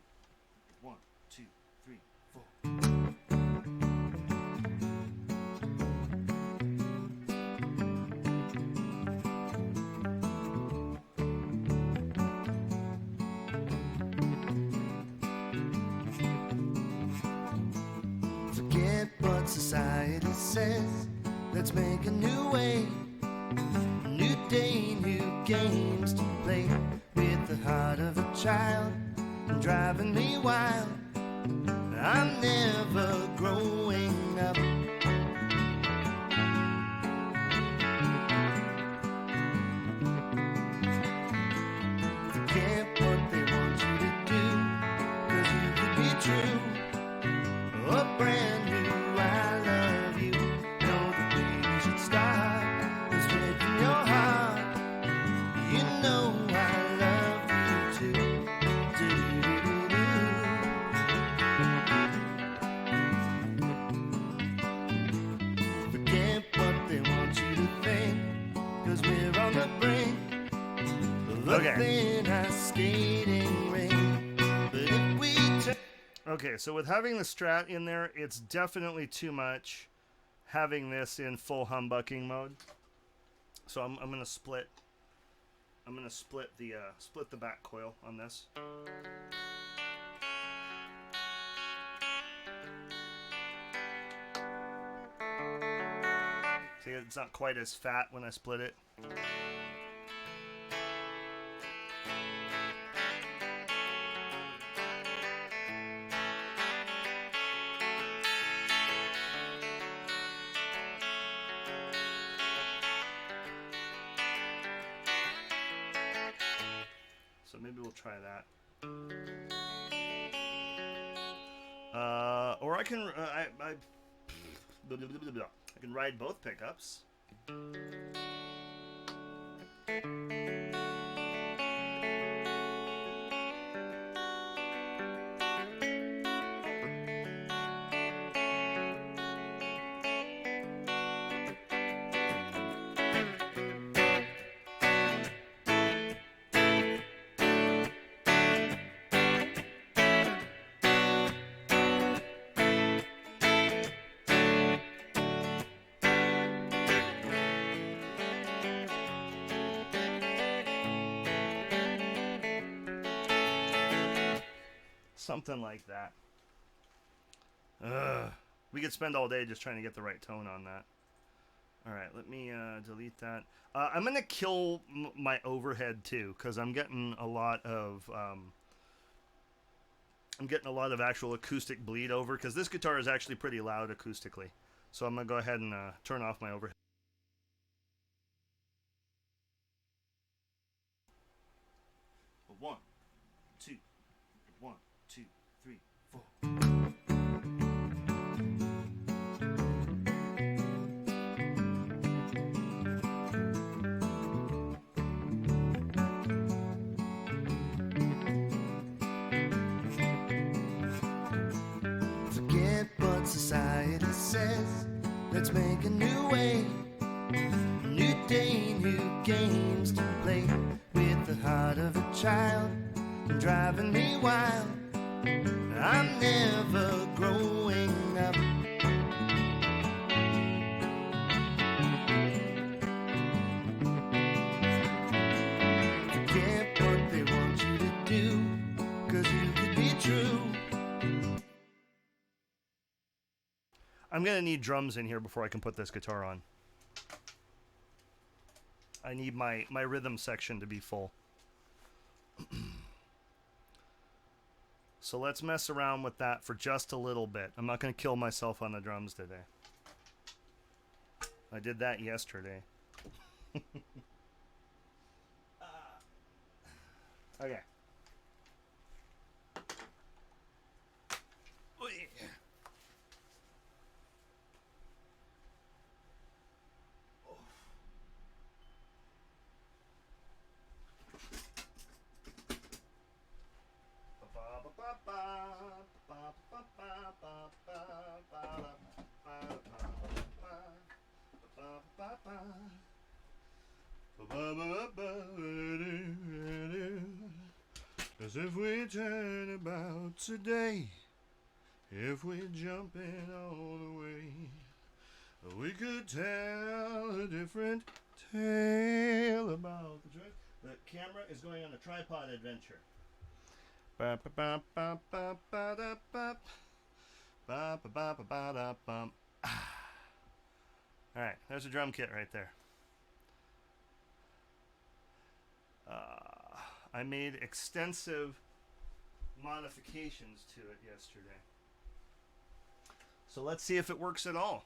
1, 2, 3, 4.
forget what society says. Let's make a new way, a new day, new games to play. With the heart of a child and driving me wild. I'm never growing up. Forget what they want you to do, 'cause you could be true. A brand new I 'cause we're on the brink of a
Okay.
thin ice skating rink. But if we turn
Okay, so with having the Strat in there, it's definitely too much having this in full humbucking mode. So I'm gonna split. I'm gonna split the back coil on this. See, it's not quite as fat when I split it. So maybe we'll try that. Or I can I can ride both pickups. Something like that. We could spend all day just trying to get the right tone on that. All right, let me delete that. I'm gonna kill my overhead too, because I'm getting a lot of actual acoustic bleed over. Because this guitar is actually pretty loud acoustically, so I'm gonna go ahead and turn off my overhead. One, two, 1, 2, 3, 4.
forget what society says, let's make a new way. A new day, new games to play. With the heart of a child driving me wild. I'm never growing up. Forget what they want you to do, 'cause you could be true.
I'm gonna need drums in here before I can put this guitar on. I need my rhythm section to be full. So let's mess around with that for just a little bit. I'm not gonna kill myself on the drums today. I did that yesterday. Okay. As if we turn about today, if we jump in all the way, we could tell a different tale about the trip. The camera is going on a tripod adventure. Alright, there's a drum kit right there. I made extensive modifications to it yesterday. So let's see if it works at all.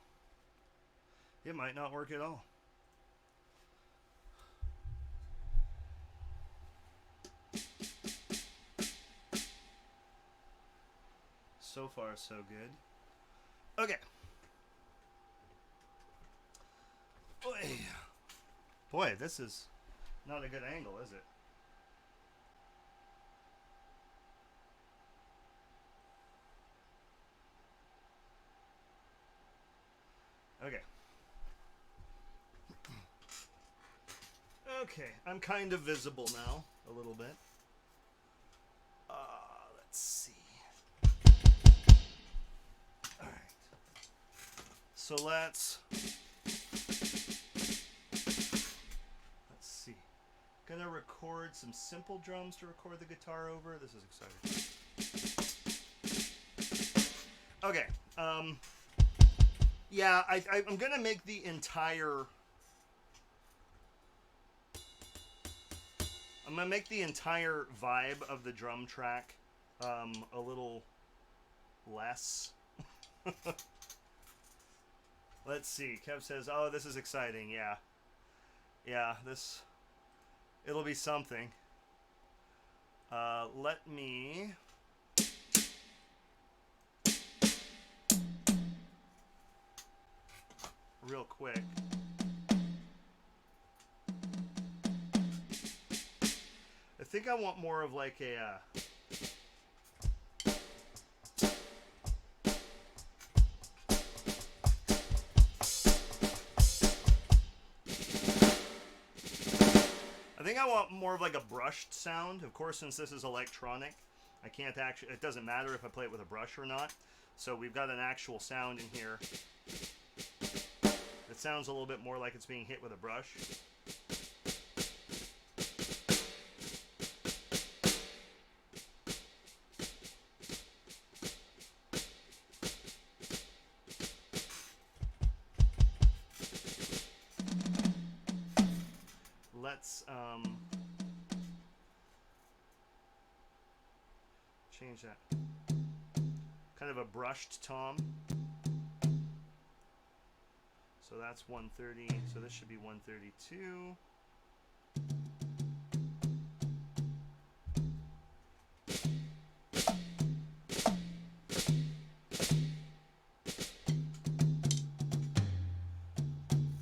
It might not work at all. So far, so good. Okay. Boy, this is not a good angle, is it? Okay. Okay, I'm kind of visible now, a little bit. Let's see. All right. So let's see. Gonna record some simple drums to record the guitar over. This is exciting. Okay. Yeah, I'm gonna make the entire. I'm gonna make the entire vibe of the drum track a little less. Let's see. Kev says, "Oh, this is exciting." Yeah, yeah. It'll be something. Let me. Real quick. I think I want more of like a. I think I want more of like a brushed sound. Of course, since this is electronic, I can't actually. It doesn't matter if I play it with a brush or not. So we've got an actual sound in here. It sounds a little bit more like it's being hit with a brush. Let's change that. Kind of a brushed tom. So that's 130. So this should be 132.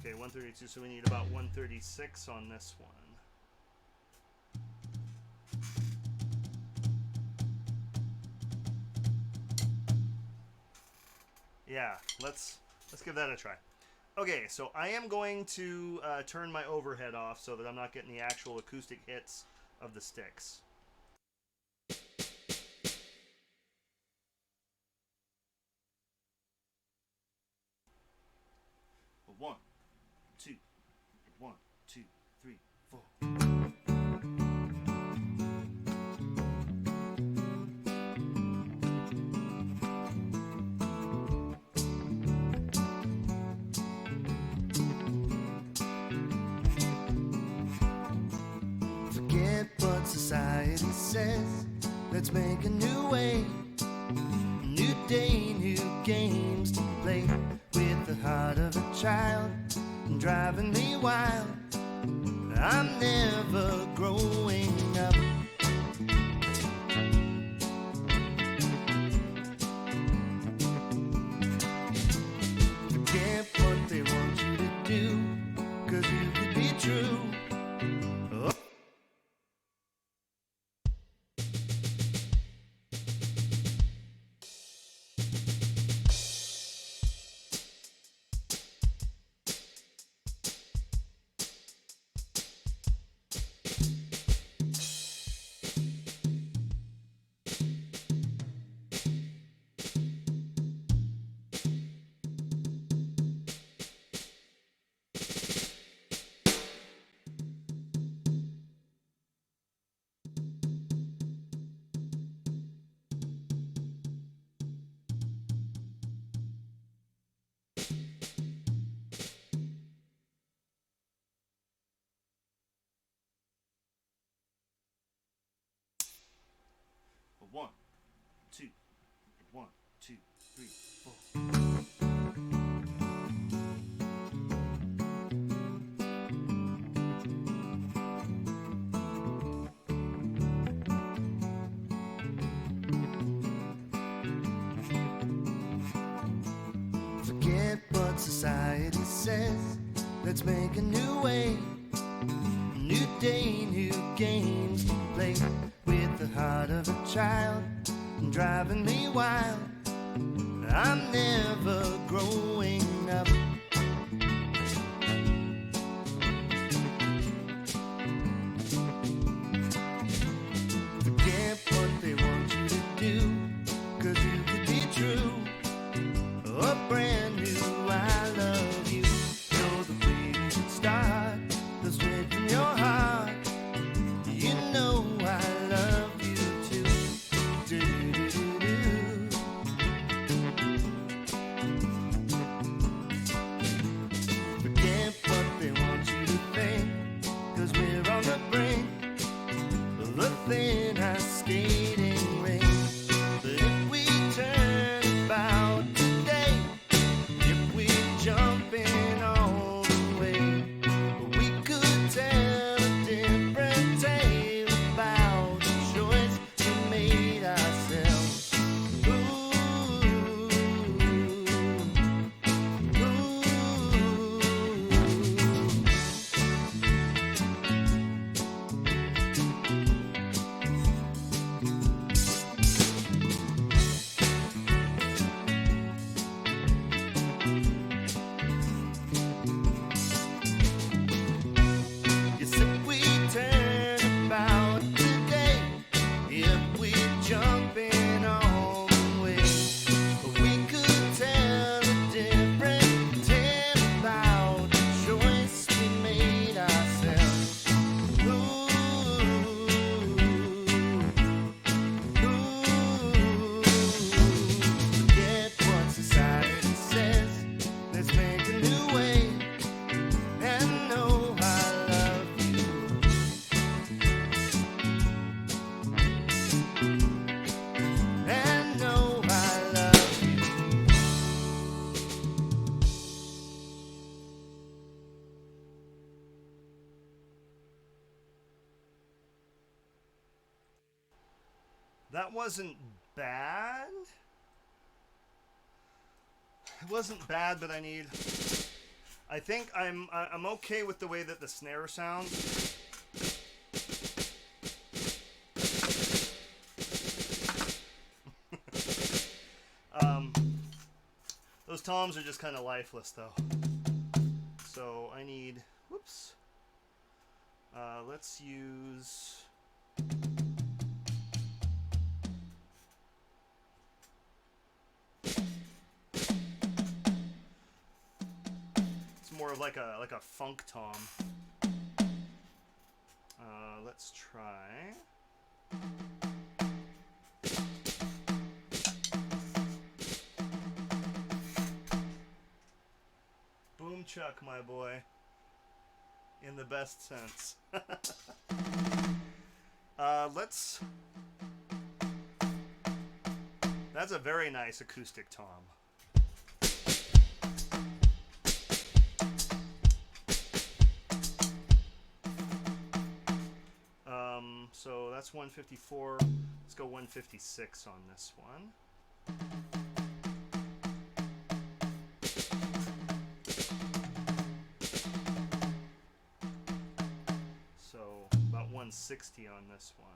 Okay, 132. So we need about 136 on this one. Yeah, let's give that a try. Okay, so I am going to turn my overhead off so that I'm not getting the actual acoustic hits of the sticks. One, two, 1, 2, 3, 4.
Forget what society says. Let's make a new way. A new day, new games to play. With the heart of a child and driving me wild. I'm never growing up. Forget what they want you to do, 'cause you could be true. Oh.
One, two, 1, 2, 3, 4.
Forget what society says. Let's make a new way. A new day, new games to play. With the heart of a child and driving me wild. I'm never growing up.
That wasn't bad. It wasn't bad, but I think I'm okay with the way that the snare sounds. Those toms are just kind of lifeless, though. So I need. Whoops. Let's use. It's more of like a funk tom. Let's try. Boom chuck, my boy. In the best sense. Let's. That's a very nice acoustic tom. So that's 154. Let's go 156 on this one. So about 160 on this one.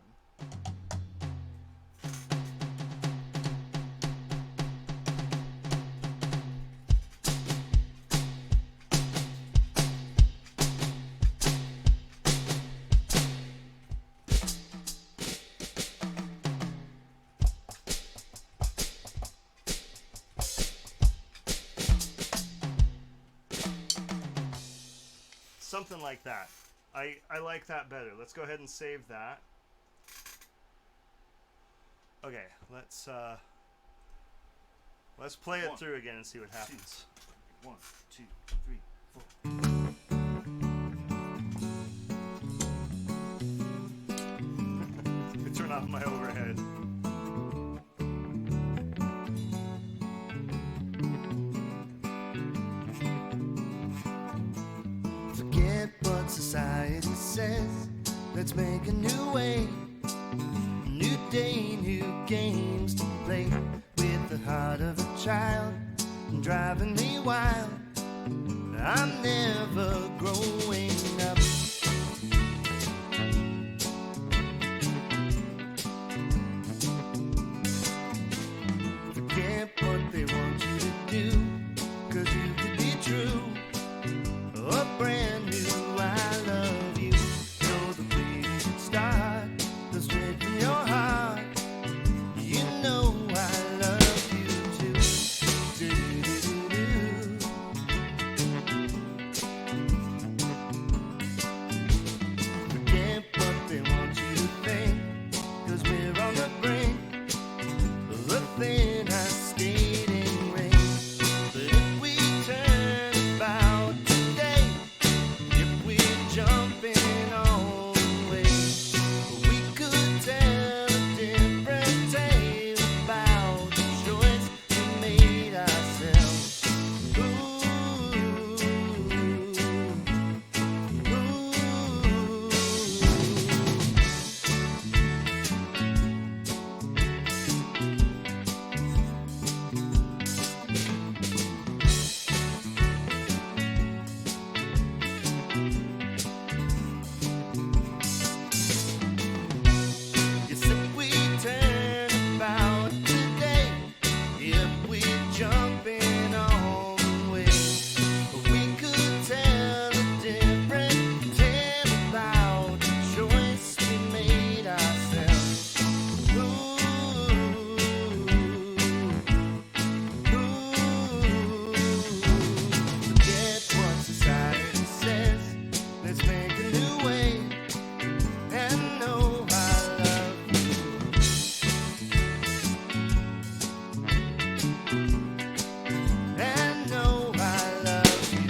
Something like that. I like that better. Let's go ahead and save that. Okay, let's play it through again and see what happens.
1, 2, 3, 4.
Turn off my overhead.
Forget what society says. Let's make a new way. A new day, new games to play. With the heart of a child driving me wild. I'm never growing up. Forget what they want you to do, 'cause you could be true. A brand new I love you. Know the way you should start. The strength in your heart. You know I love you too. Do-do-do-do. Forget what they want you to think, 'cause we're on the brink of a thin ice skating rink. But if we turn about today, if we're jumping all the way, we could tell a different tale about the choice we made ourselves. Ooh, yes, if we turn about today, if we're jumping all the way, we could tell a different tale about the choice we made ourselves. Forget what society says. Let's make a new way. And know I love you. And know I love you.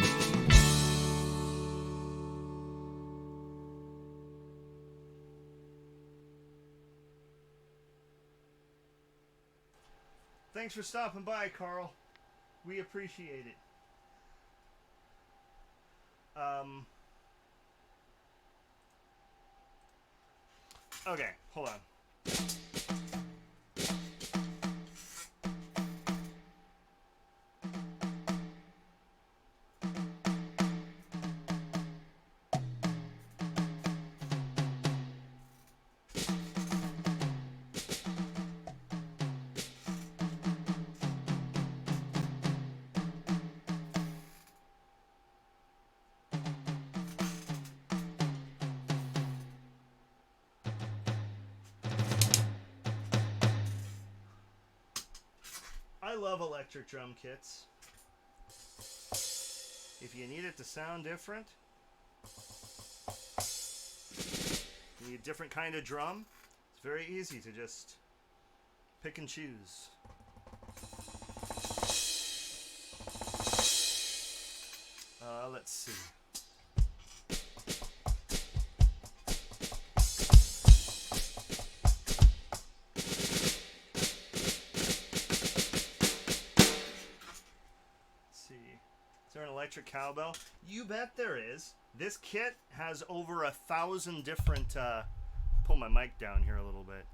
Thanks for stopping by, Carl. We appreciate it. Okay, hold on. love electric drum kits. If you need it to sound different, you need a different kind of drum, it's very easy to just pick and choose. Let's see. Is there an electric cowbell? You bet there is. This kit has over 1,000 different. Pull my mic down here a little bit.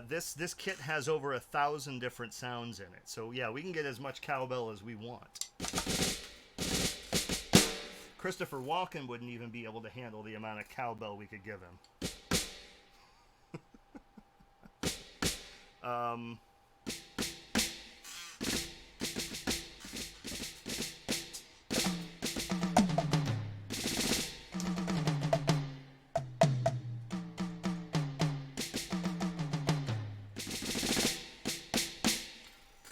This kit has over 1,000 different sounds in it. So yeah, we can get as much cowbell as we want. Christopher Walken wouldn't even be able to handle the amount of cowbell we could give him.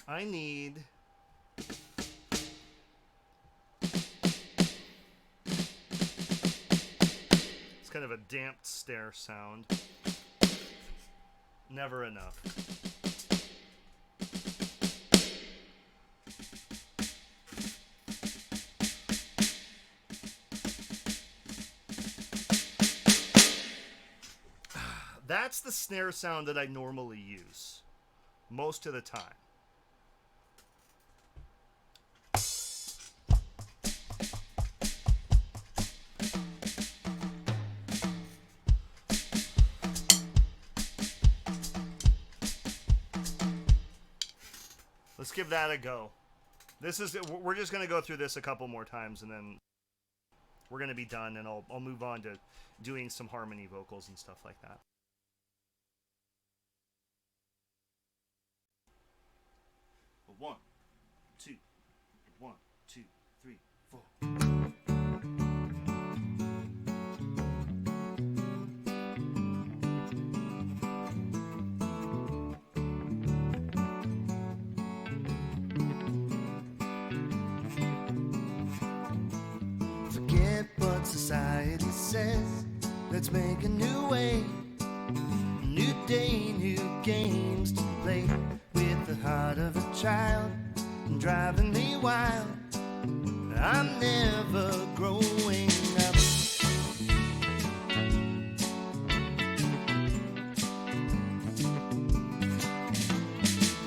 I need it's kind of a damped snare sound. Never enough. That's the snare sound that I normally use most of the time. Let's give that a go. We're just gonna go through this a couple more times, and then we're gonna be done, and I'll move on to doing some harmony vocals and stuff like that. One, two, 1, 2, 3, 4.
Forget what society says. Let's make a new way. A new day, new games to play. With the heart of a child driving me wild. I'm never growing up.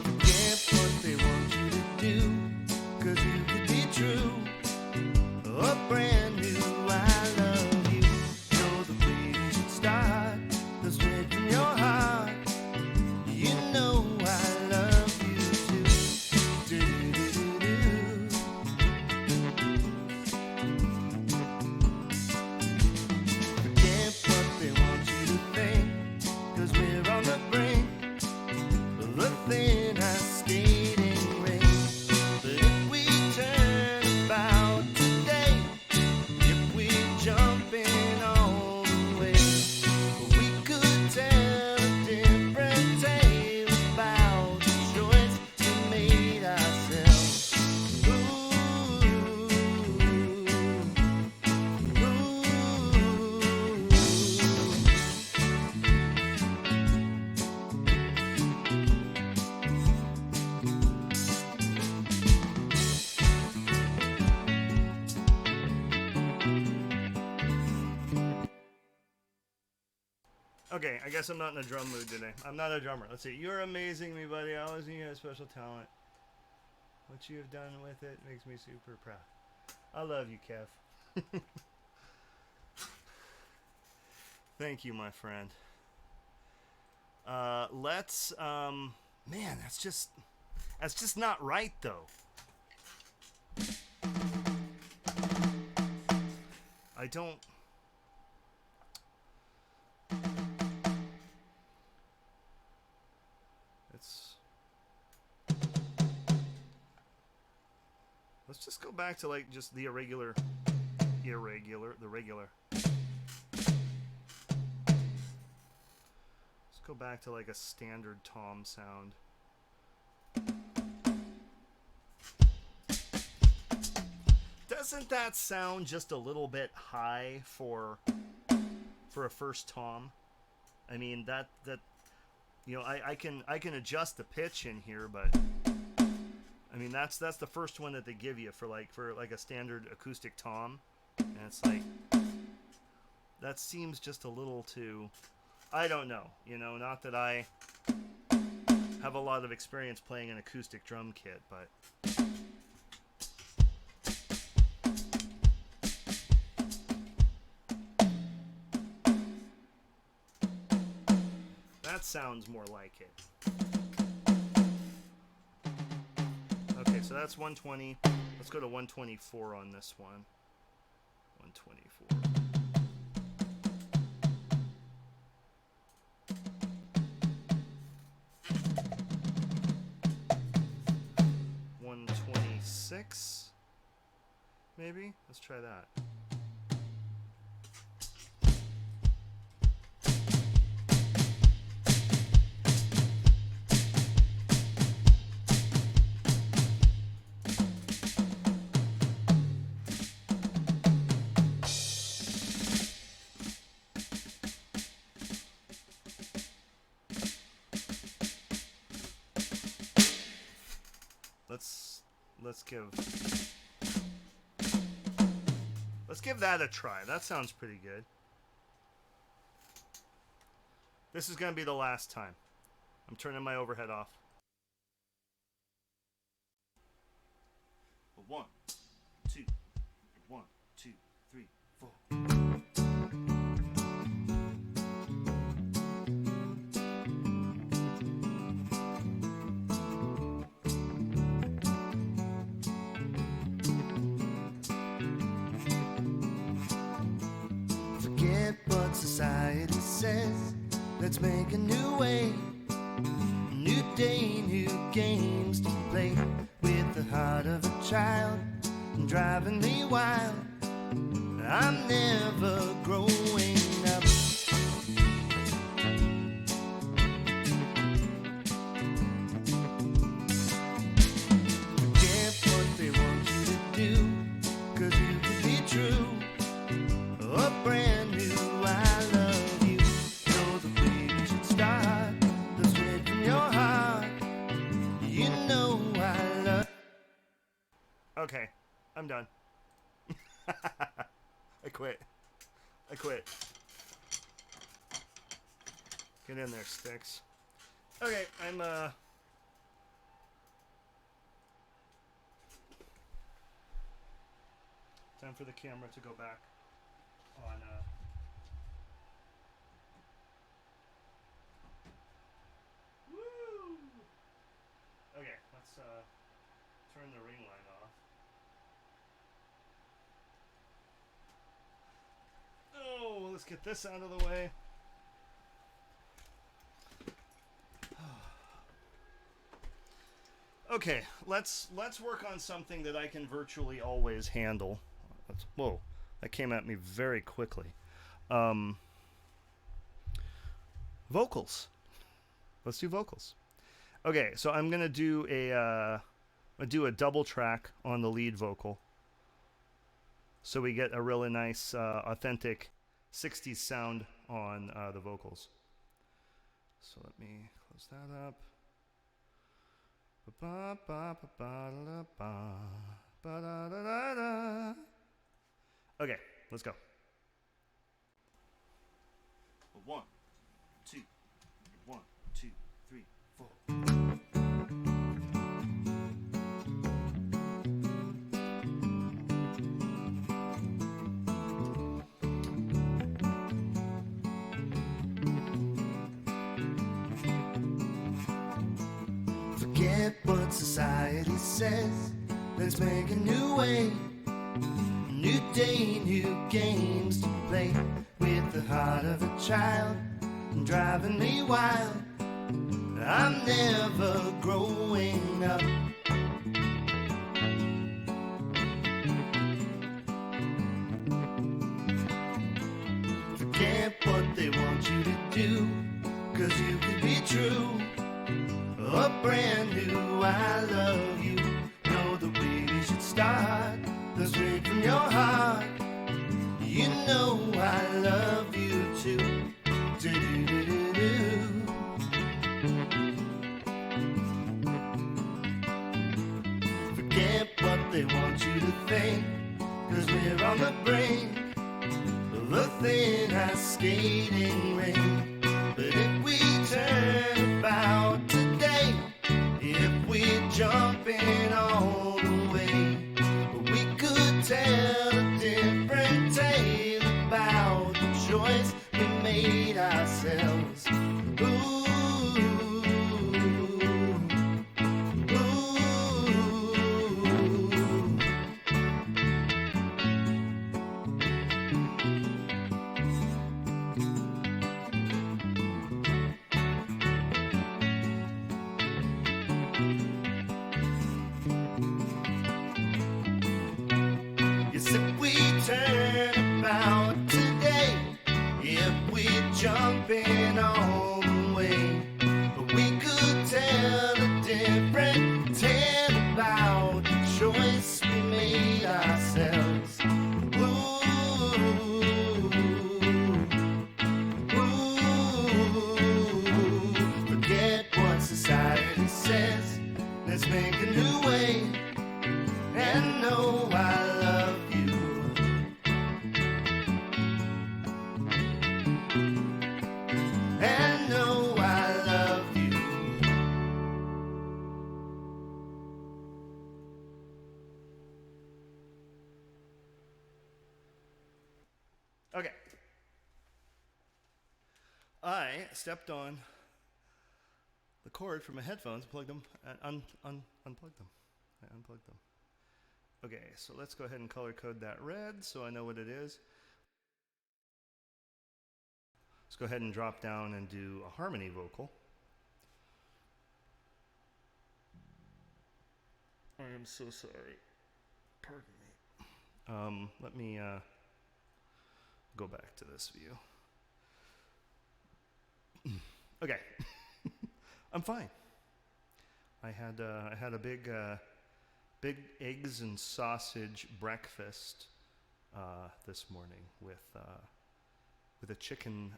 Forget what they want you to do, 'cause you could be true. A brand new I love you. Know the way you should start. The strength in your heart. You know I love you too. Do-do-do-do. Forget what they want you to think, 'cause we're on the brink of the thin ice skating rink. But if we turn about today, if we jump in all the way, we could tell a different tale about the choice we made ourselves. Ooh,
Okay, I guess I'm not in a drum mood today. I'm not a drummer. Let's see. You're amazing, me, buddy. I always knew you had special talent. What you have done with it makes me super proud. I love you, Kev. Thank you, my friend. Man, that's just not right, though. I don't. Let's just go back to like just the regular. Let's go back to like a standard tom sound. Doesn't that sound just a little bit high for a first tom? I mean, that you know, I can adjust the pitch in here, but I mean that's the first one that they give you for like a standard acoustic tom, and it's like that seems just a little too, I don't know, you know, not that I have a lot of experience playing an acoustic drum kit, but that sounds more like it. Okay, so that's 120. Let's go to 124 on this one. 124. Maybe? Let's try that. Let's give that a try. That sounds pretty good. This is going to be the last time. I'm turning my overhead off. 1, 2, 1, 2, 3, 4.
Society says, let's make a new way, a new day, new games to play, with the heart of a child and driving me wild. I'm never growing up. Forget what they want you to do, 'cause you could be true, a brand new.
Okay, I'm done. I quit. Get in there, Sticks. Okay, I'm time for the camera to go back on Woo! Okay, let's turn the ring light off. Oh, let's get this out of the way. Okay, let's work on something that I can virtually always handle. Whoa, that came at me very quickly. Vocals. Let's do vocals. Okay, so I'm gonna do a double track on the lead vocal, so we get a really nice, authentic 60s sound on the vocals. So let me close that up. Okay, let's go. 1, 2, 1, 2, 3, 4.
Forget what society says, let's make a new way, a new day, new games to play, with the heart of a child and driving me wild. I'm never growing up. Forget what they want you to do, 'cause you could be true, a brand new I love you. Know the way we should start, let's straight from your heart. You know I love you too. Do-do-do-do-do. Forget what they want you to think, 'cause we're on the brink of a thin ice skating rink. But if we turn about today, if we jump in all the way, we could tell a different tale about the choice we made ourselves. Ooh, ooh. Yes, if we turn about today, if we jump in all the way, we could tell a different tale about the choice we made ourselves. Ooh, ooh. Forget what society says. Let's make a new way and know I love you. And know I love you. Okay. I stepped on the cord from my headphones, plugged them, and unplugged them. I unplugged them. Okay, so let's go ahead and color code that red so I know what it is. Let's go ahead and drop down and do a harmony vocal. I am so sorry. Pardon me. Let me go back to this view. Okay. I'm fine. I had a big eggs and sausage breakfast this morning with a chicken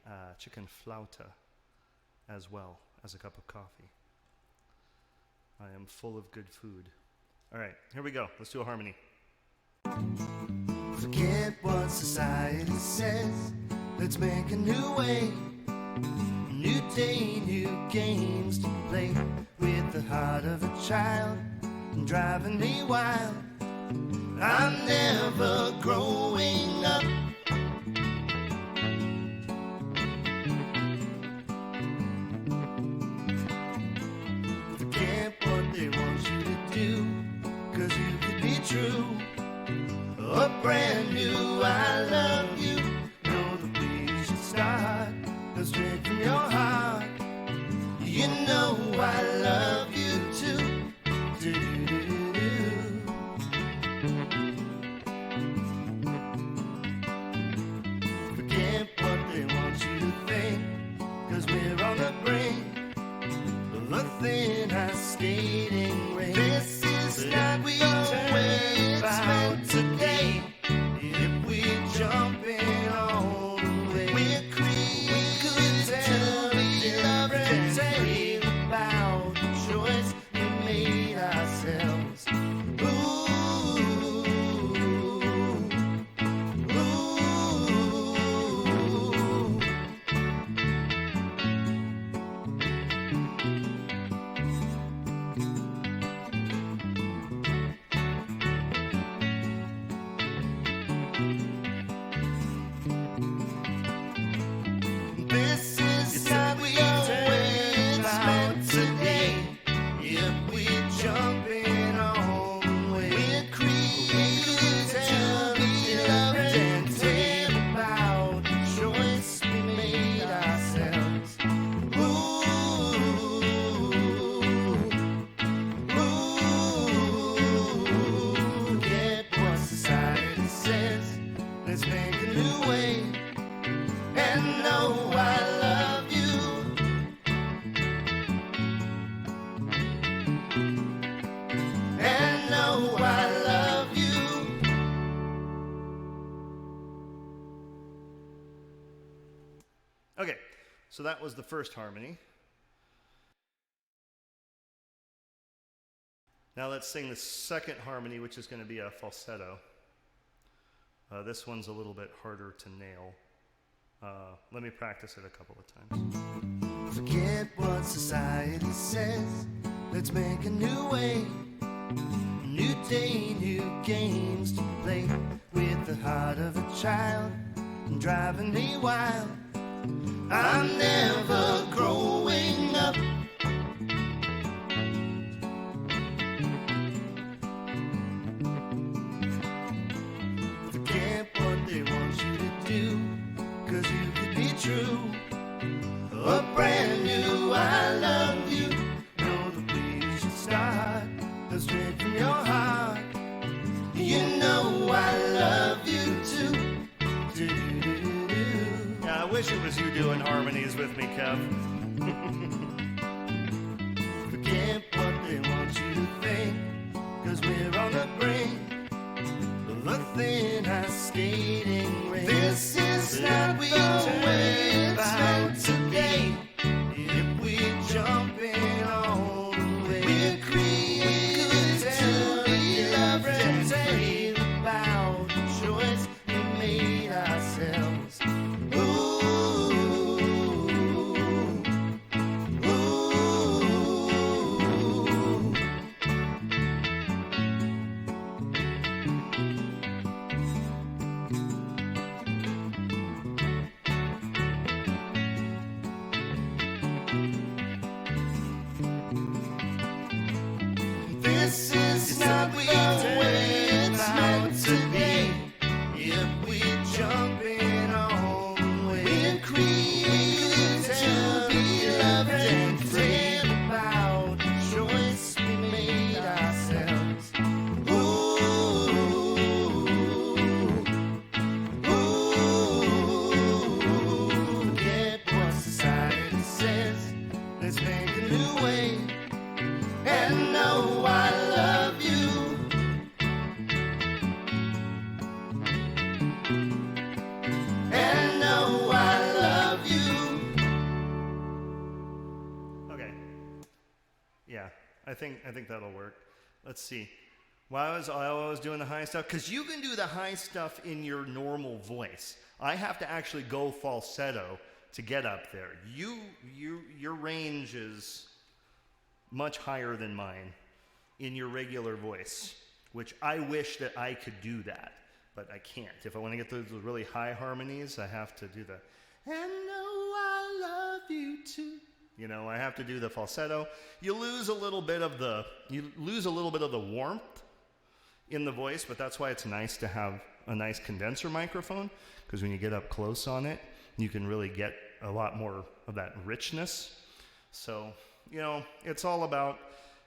flauta as well as a cup of coffee. I am full of good food. All right, here we go. Let's do a harmony. Forget what society says. Let's make a new way. New day, new games to play. With the heart of a child driving me wild. I'm never growing up. Forget what they want you to do, 'cause you could be true. A brand new I love you. Know the way you should start. Go straight from your heart. You know I love you too. Do-do-do-do.
Okay, so that was the first harmony. Now let's sing the second harmony, which is going to be a falsetto. This one's a little bit harder to nail. Let me practice it a couple of times.
Forget what society says. Let's make a new way. A new day, new games to play. With the heart of a child and driving me wild. I'm never growing up. Forget what they want you to do, 'cause you could be true. A brand new I love you. Know the way you should start. Go straight from your heart. You know I love you too. Do-do-do-do-do.
Yeah, I wish it was you doing harmonies with me, Kev.
Forget what they want you to think, 'cause we're on the brink of a thin ice skating rink. This is not the way it's meant to be. If we're jumping all the way, we're created to be loved and tell about the choice we made ourselves. This is not the way it's meant to be. If we're jumping all the way, we're created to be loved and free about the choice we made ourselves. Forget what society says. Let's make a new way. And know I love you. And know I love you.
Okay. Yeah, I think that'll work. Let's see. Why was I always doing the high stuff? Because you can do the high stuff in your normal voice. I have to actually go falsetto to get up there. Your range is much higher than mine in your regular voice, which I wish that I could do that, but I can't. If I want to get those really high harmonies, I have to do the, and know I love you too. You know, I have to do the falsetto. You lose a little bit of the warmth in the voice, but that's why it's nice to have a nice condenser microphone, because when you get up close on it, you can really get a lot more of that richness. So, you know, it's all about,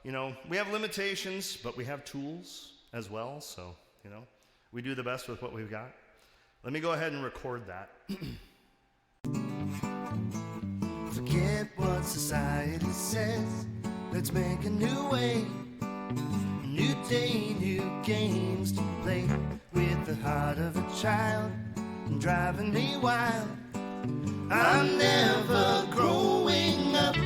you know, we have limitations, but we have tools as well. So, you know, we do the best with what we've got. Let me go ahead and record that.
Forget what society says. Let's make a new way. A new day, new games to play. With the heart of a child and driving me wild. I'm never growing up.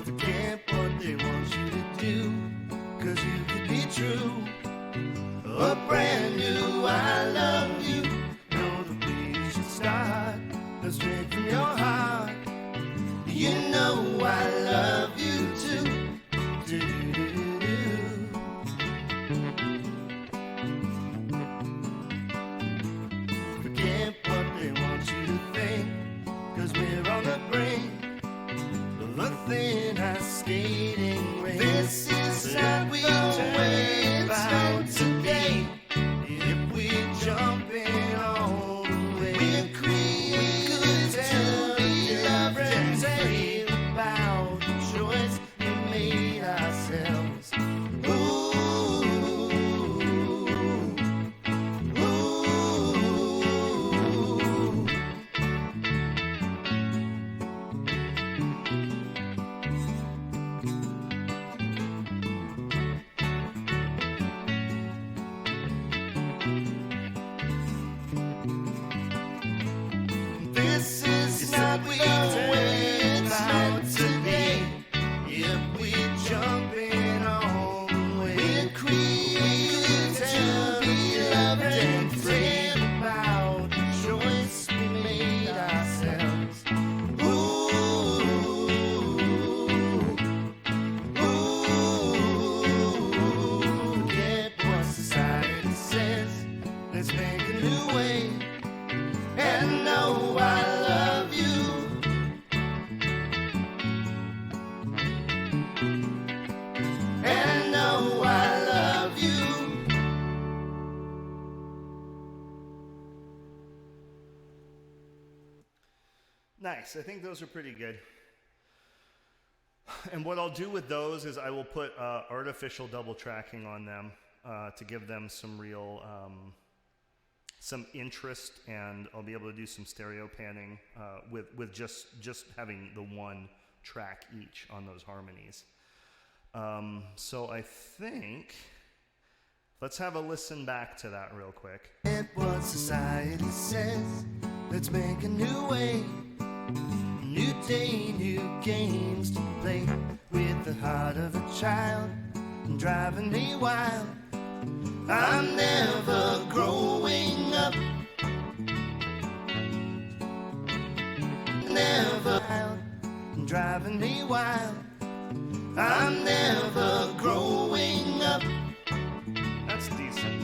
Forget what they want you to do, 'cause you could be true. A brand new I love you. Know the way you should start. Go straight from your heart. You know I love you too. Do-do-do-do. Forget what they want you to think, 'cause we're on the brink of a thin ice skating rink. This is not the way it's meant to be.
Nice. I think those are pretty good. And what I'll do with those is I will put artificial double tracking on them to give them some real some interest, and I'll be able to do some stereo panning with just having the one track each on those harmonies. So I think let's have a listen back to that real quick.
At what society says, let's make a new way, new day, new games to play, with the heart of a child driving me wild. I'm never growing up, never wild, driving me wild. I'm never growing up.
That's decent.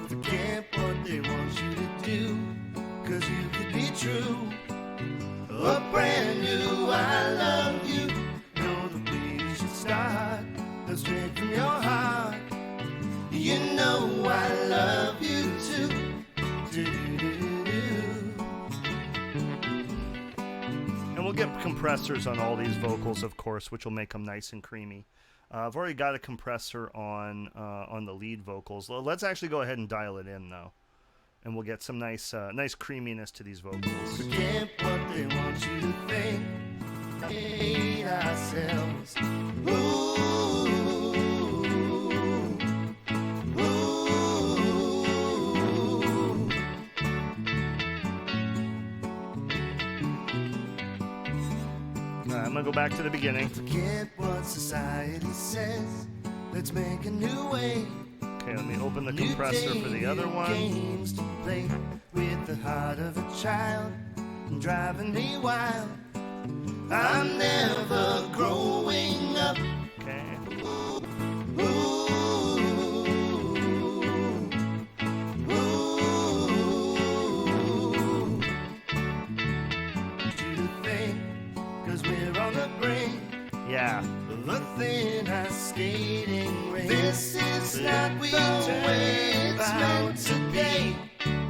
Forget what they want you to do, 'cause you could be true. A brand new I love you. Know the way you should start, go straight from your heart. You know I love you too. Do-do-do-do.
And we'll get compressors on all these vocals, of course, which will make them nice and creamy. I've already got a compressor on the lead vocals. Let's actually go ahead and dial it in, though, and we'll get some nice creaminess to these vocals.
Forget what they want you to think. Hate ourselves. Ooh, ooh.
I'm gonna go back to the beginning.
Forget what society says. Let's make a new way.
Okay, let me open the compressor for the other one.
Games to play, with the heart of a child driving me wild. I'm never growing up.
Okay.
Ooh, ooh. To think, 'cause we're on the brink
Yeah.
of a thin ice skating rink. This is not the way it's meant to be.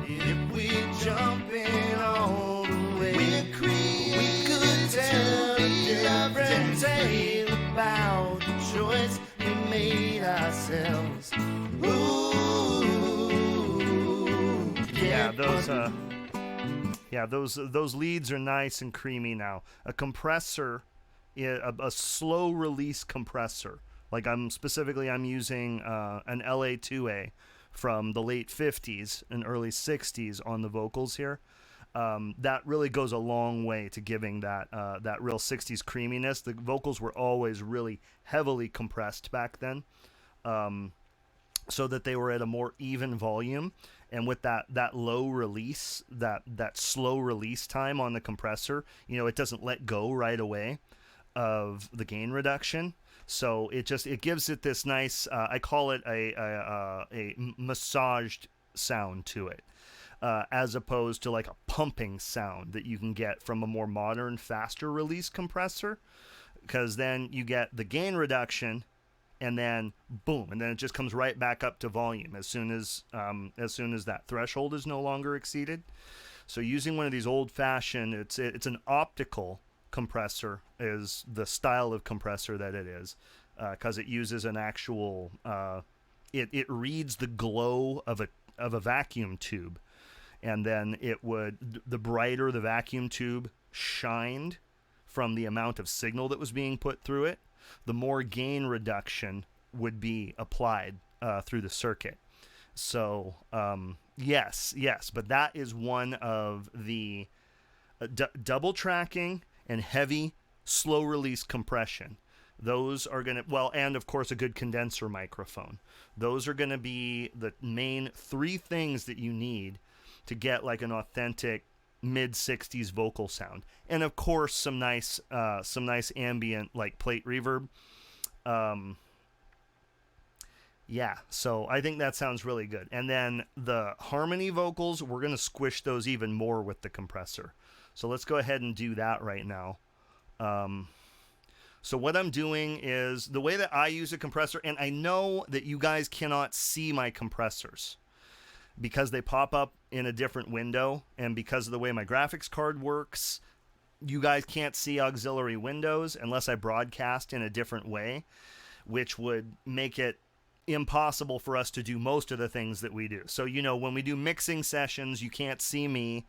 If we jump in all the way, we could tell a different tale about the choice we made ourselves. Ooh,
those leads are nice and creamy now. A compressor, a slow release compressor. Like I'm using an LA2A from the late 50s and early 60s on the vocals here. That really goes a long way to giving that real 60s creaminess. The vocals were always really heavily compressed back then, so that they were at a more even volume. And with that low release, that slow release time on the compressor, it doesn't let go right away of the gain reduction. So it gives it this nice, I call it a massaged sound to it, as opposed to like a pumping sound that you can get from a more modern, faster release compressor, because then you get the gain reduction, and then boom, and then it just comes right back up to volume as soon as that threshold is no longer exceeded. So using one of these old-fashioned, it's an optical compressor is the style of compressor that it is, because it uses an actual it reads the glow of a vacuum tube, and then the brighter the vacuum tube shined from the amount of signal that was being put through it, the more gain reduction would be applied through the circuit. So yes, but that is one of the double tracking and heavy slow release compression. Those are going to, and of course a good condenser microphone. Those are going to be the main three things that you need to get like an authentic mid-60s vocal sound. And of course some nice ambient like plate reverb. So I think that sounds really good. And then the harmony vocals, we're going to squish those even more with the compressor. So let's go ahead and do that right now. So what I'm doing is the way that I use a compressor, and I know that you guys cannot see my compressors. because they pop up in a different window, and because of the way my graphics card works, you guys can't see auxiliary windows unless I broadcast in a different way, which would make it impossible for us to do most of the things that we do. So, when we do mixing sessions, you can't see me,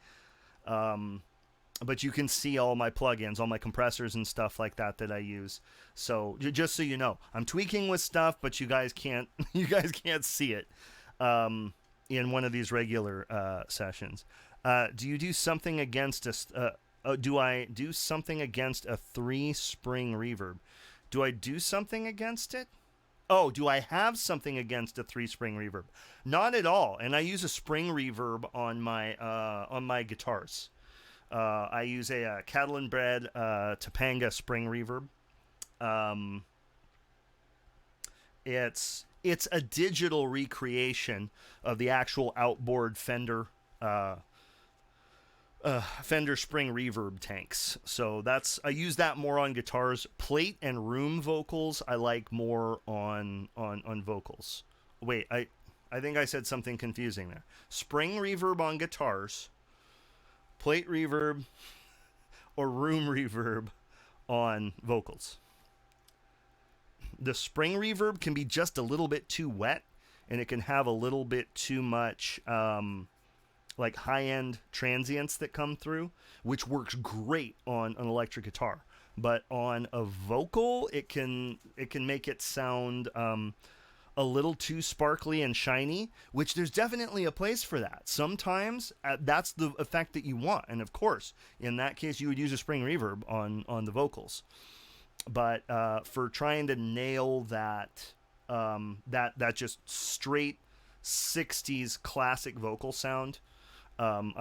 but you can see all my plugins, all my compressors and stuff like that I use. So just so you know, I'm tweaking with stuff, but you guys can't see it in one of these regular sessions. Do you do something against do I do something against a 3-spring reverb? Do I do something against it? Oh, do I have something against a 3-spring reverb? Not at all. And I use a spring reverb on my guitars. I use a Catalan Bred Topanga spring reverb. It's a digital recreation of the actual outboard Fender spring reverb tanks. So I use that more on guitars. Plate and room vocals I like more on vocals. Wait, I think I said something confusing there. Spring reverb on guitars, plate reverb or room reverb on vocals. The spring reverb can be just a little bit too wet, and it can have a little bit too much like high-end transients that come through, which works great on an electric guitar. But on a vocal, it can make it sound a little too sparkly and shiny, which there's definitely a place for that. Sometimes that's the effect that you want, and of course, in that case, you would use a spring reverb on the vocals. But for trying to nail that just straight 60s classic vocal sound, I'm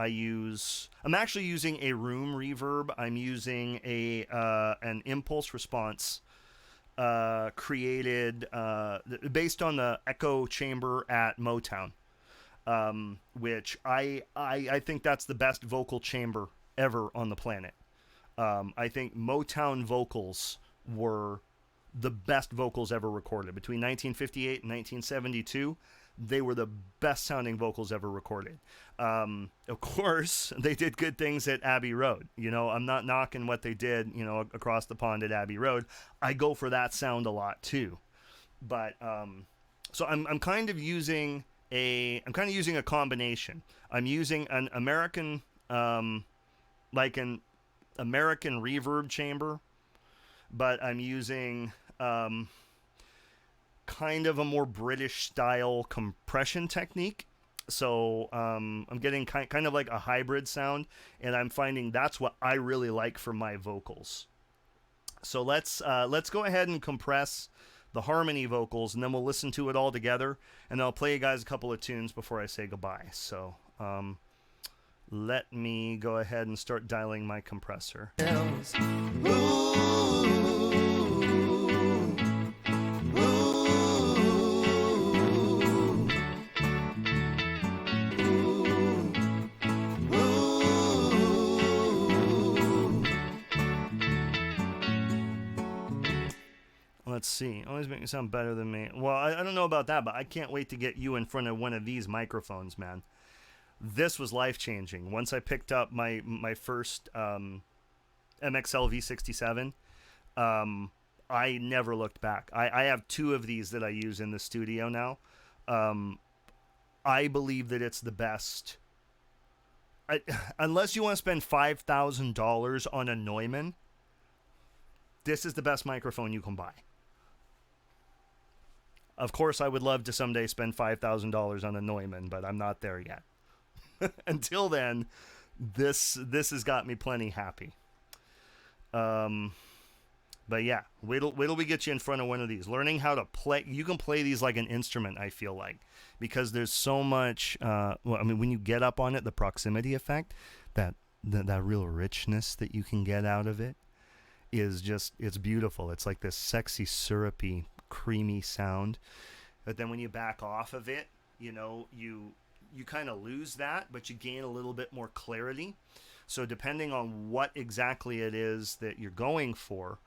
actually using a room reverb. I'm using an impulse response created based on the echo chamber at Motown, which I think that's the best vocal chamber ever on the planet. I think Motown vocals were the best vocals ever recorded. Between 1958 and 1972, they were the best sounding vocals ever recorded. Of course, they did good things at Abbey Road. I'm not knocking what they did, across the pond at Abbey Road. I go for that sound a lot too. But so I'm kind of using a combination. I'm using an American American reverb chamber, but I'm using kind of a more British style compression technique. So I'm getting kind of like a hybrid sound, and I'm finding that's what I really like for my vocals. So let's go ahead and compress the harmony vocals, and then we'll listen to it all together, and I'll play you guys a couple of tunes before I say goodbye. So let me go ahead and start dialing my compressor. Let's see. Always make me sound better than me. Well, I don't know about that, but I can't wait to get you in front of one of these microphones, man. This was life-changing. Once I picked up my first MXL V67, I never looked back. I have 2 of these that I use in the studio now. I believe that it's the best. Unless you want to spend $5,000 on a Neumann, this is the best microphone you can buy. Of course, I would love to someday spend $5,000 on a Neumann, but I'm not there yet. Until then, this has got me plenty happy. But yeah, wait till we get you in front of one of these. Learning how to play, you can play these like an instrument, I feel like, because there's so much. When you get up on it, the proximity effect, that real richness that you can get out of it is just, it's beautiful. It's like this sexy, syrupy, creamy sound. But then when you back off of it, you kind of lose that, but you gain a little bit more clarity. So depending on what exactly it is that you're going for,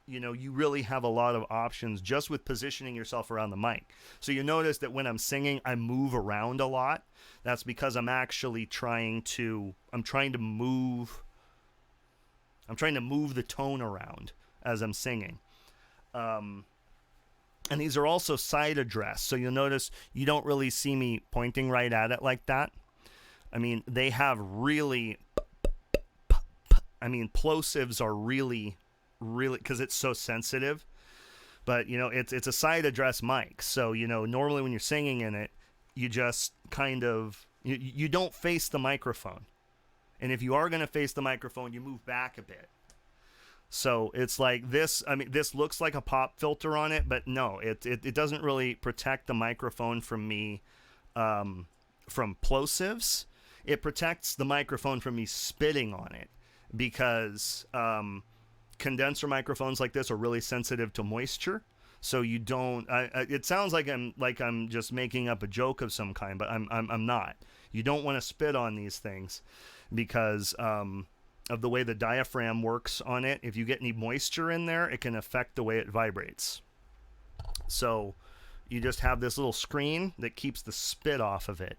you know, you really have a lot of options just with positioning yourself around the mic. So you notice that when I'm singing, I move around a lot. That's because I'm actually trying to move the tone around as I'm singing. And these are also side addressed. So you'll notice you don't really see me pointing right at it like that. I mean, they have really, plosives are really, because it's so sensitive. But, you know, it's a side address mic. So, you know, normally when you're singing in it, you just kind of, you don't face the microphone. And if you are going to face the microphone, you move back a bit. So it's like this, I mean, this looks like a pop filter on it, but no, it doesn't really protect the microphone from me, from plosives. It protects the microphone from me spitting on it because condenser microphones like this are really sensitive to moisture. So you don't. It sounds like I'm just making up a joke of some kind, but I'm not. You don't want to spit on these things because of the way the diaphragm works on it. If you get any moisture in there, it can affect the way it vibrates. So you just have this little screen that keeps the spit off of it.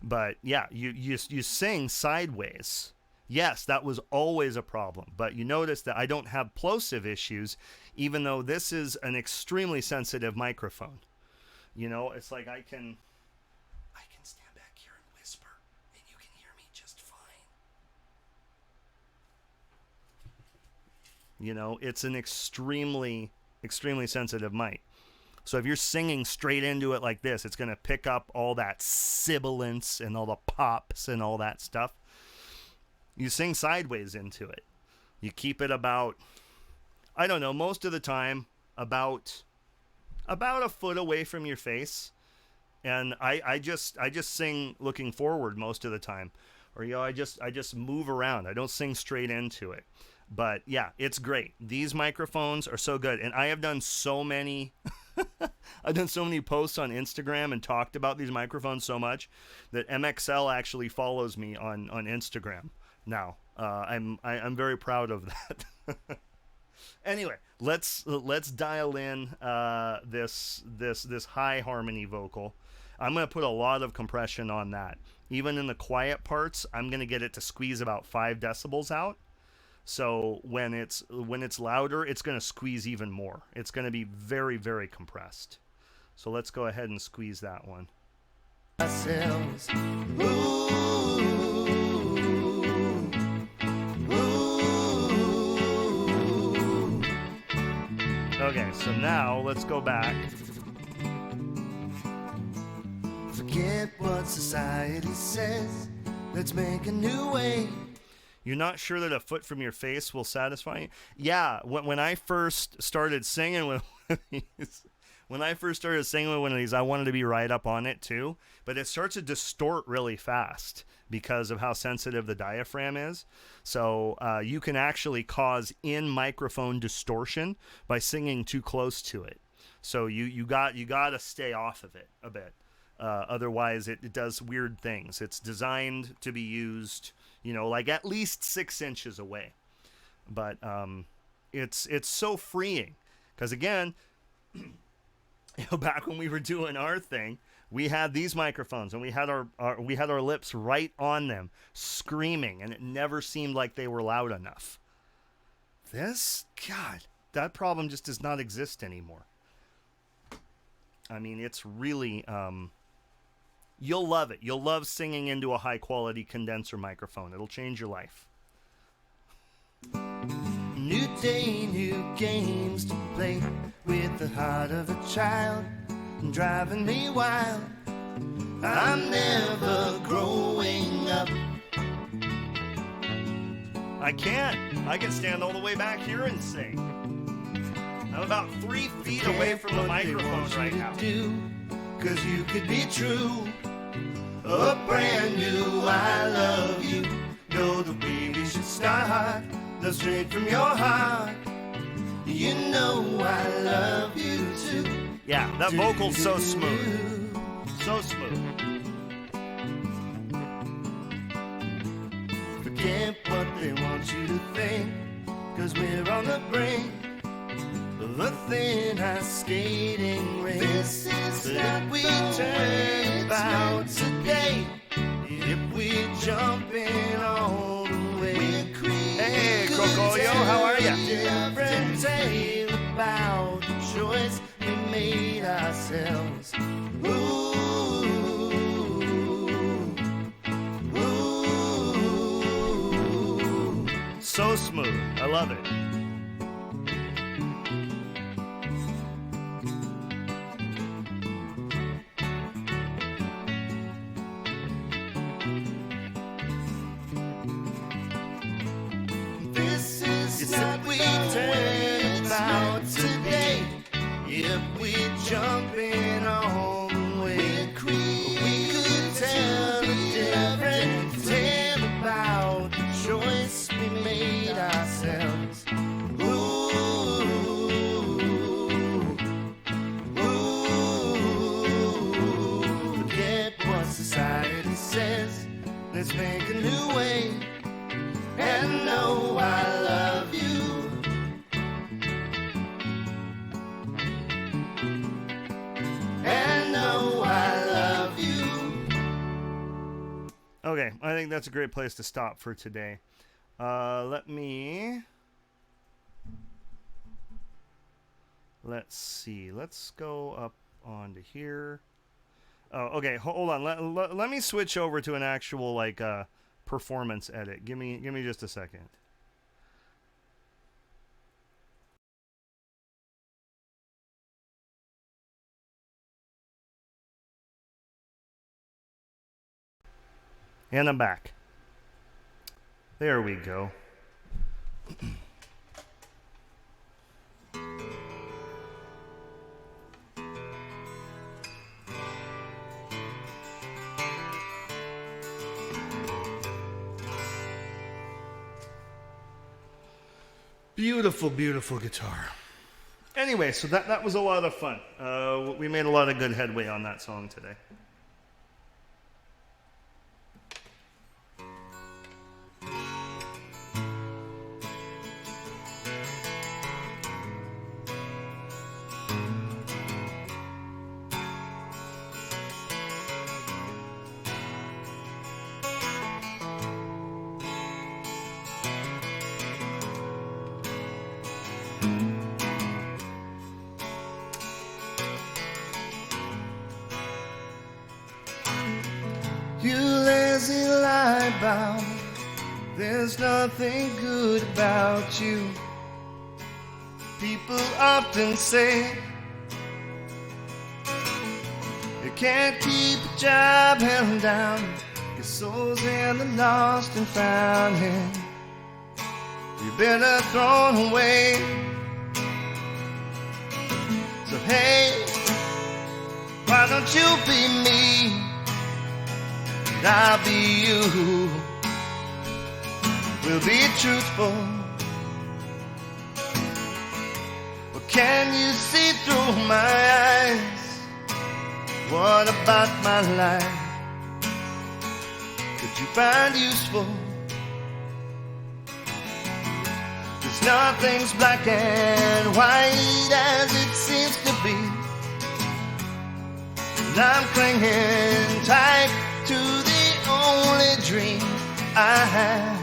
But yeah, you sing sideways. Yes, that was always a problem. But you notice that I don't have plosive issues, even though this is an extremely sensitive microphone. You know, it's like I can stand back here and whisper, and you can hear me just fine. You know, it's an extremely, extremely sensitive mic. So if you're singing straight into it like this, it's going to pick up all that sibilance and all the pops and all that stuff. You sing sideways into it. You keep it about, I don't know, most of the time about a foot away from your face. And I just sing looking forward most of the time. Or, you know, I just move around. I don't sing straight into it. But yeah, it's great. These microphones are so good. And I have done so many posts on Instagram and talked about these microphones so much that MXL actually follows me on Instagram now. I'm very proud of that. Anyway, let's dial in this high harmony vocal. I'm going to put a lot of compression on that. Even in the quiet parts, I'm going to get it to squeeze about 5 decibels out. So when it's louder, it's going to squeeze even more. It's going to be very, very compressed. So let's go ahead and squeeze that one.
Ourselves. Ooh, ooh.
Okay, so now let's go back.
Forget what society says. Let's make a new way.
You're not sure that a foot from your face will satisfy you? Yeah, when I first started singing with one of these, I wanted to be right up on it too. But it starts to distort really fast because of how sensitive the diaphragm is. So you can actually cause in-microphone distortion by singing too close to it. So you got to stay off of it a bit. Otherwise, it does weird things. It's designed to be used, you know, like at least 6 inches away. But it's so freeing because, again, you know, back when we were doing our thing, we had these microphones and we had our lips right on them, screaming, and it never seemed like they were loud enough. God, that problem just does not exist anymore. I mean, it's really, you'll love it. You'll love singing into a high-quality condenser microphone. It'll change your life.
New day, new games to play with the heart of a child, driving me wild. I'm never growing up.
I can't. I can stand all the way back here and sing. I'm about 3 feet away from the microphone right now.
Cause you could be true. A brand new I love you. Know the baby should start. Love straight from your heart. You know I love you too.
Yeah, that vocal's so smooth. So smooth.
Forget what they want you to think. Cause we're on the brink
the thin ice skating rink.
This is
That
not
we
the
turn
way
about
it's meant to be.
if we jump in all the way.
We're
Hey,
creating
Coco, yo, how are ya?
different tale about the choice we made ourselves. Ooh, ooh.
So smooth. I love it.
This is
It's
not
if we
the way
turn
it's
about
meant to be.
if we jump in all the way.
We could tell a different tale about the choice we made ourselves. Ooh, ooh. Forget what society says. Let's make a new way. And know I love you. And know I love you.
Okay, I think that's a great place to stop for today. Let's see. Let's go up onto here. Oh, okay. Hold on. Let me switch over to an actual like performance edit. Give me just a second. And I'm back. There we go. Beautiful, beautiful guitar. Anyway, so that was a lot of fun. We made a lot of good headway on that song today.
You lazy lie bound. There's nothing good about you. People often say you can't keep a job held down. Your soul's in the lost and found hand. You better throw it away. So hey, why don't you be me? And I'll be you. We'll be truthful. Or can you see through my eyes? What about my life could you find useful? 'Cause nothing's black and white as it seems to be. And I'm clinging tight to the only dream I have.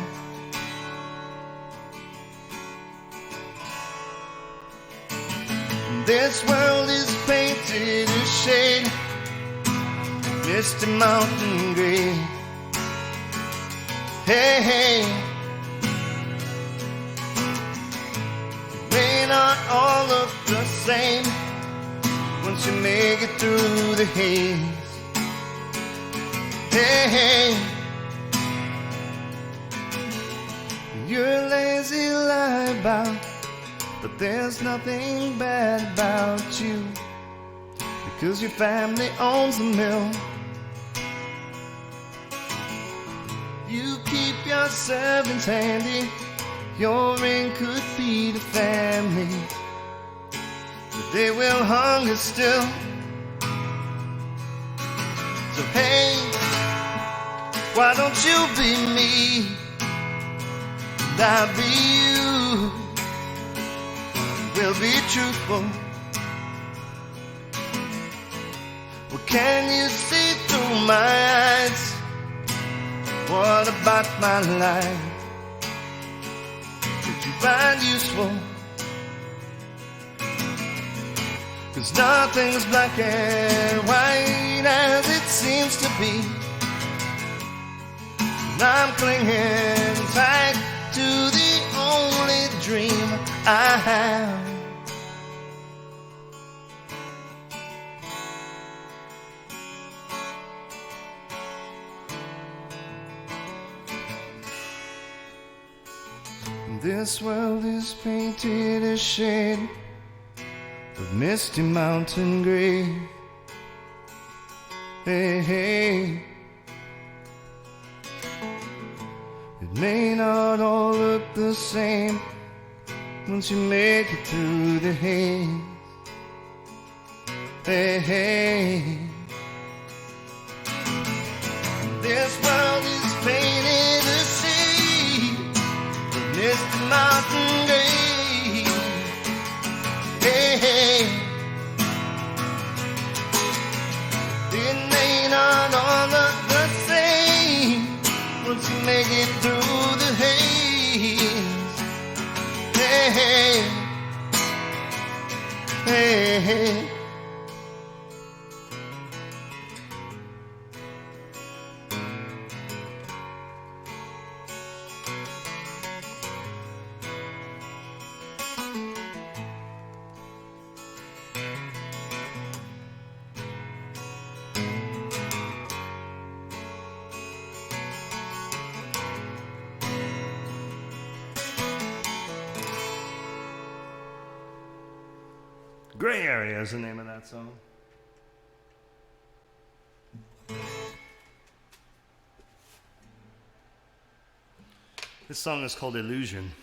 This world is painted a shade, misty mountain gray. Hey, hey, it may not all look the same once you make it through the haze. Hey, hey, you're a lazy lie about, but there's nothing bad about you, because your family owns the mill. You keep your servants handy, your ring could feed a family, but they will hunger still. So hey, why don't you be me, and I'll be you. will be truthful. Well, can you see through my eyes? What about my life did you find useful? 'Cause nothing's black and white as it seems to be. And I'm clinging tight to the only dream I have. This world is painted a shade of misty mountain gray. Hey, hey. It may not all look the same once you make it through the haze. Hey, hey. This world is painted a shade of misty mountain gray. Hey, hey. It may not all look the same once you make it through the haze. Hey, hey. Hey, hey.
Gray Area is the name of that song. This song is called Illusion.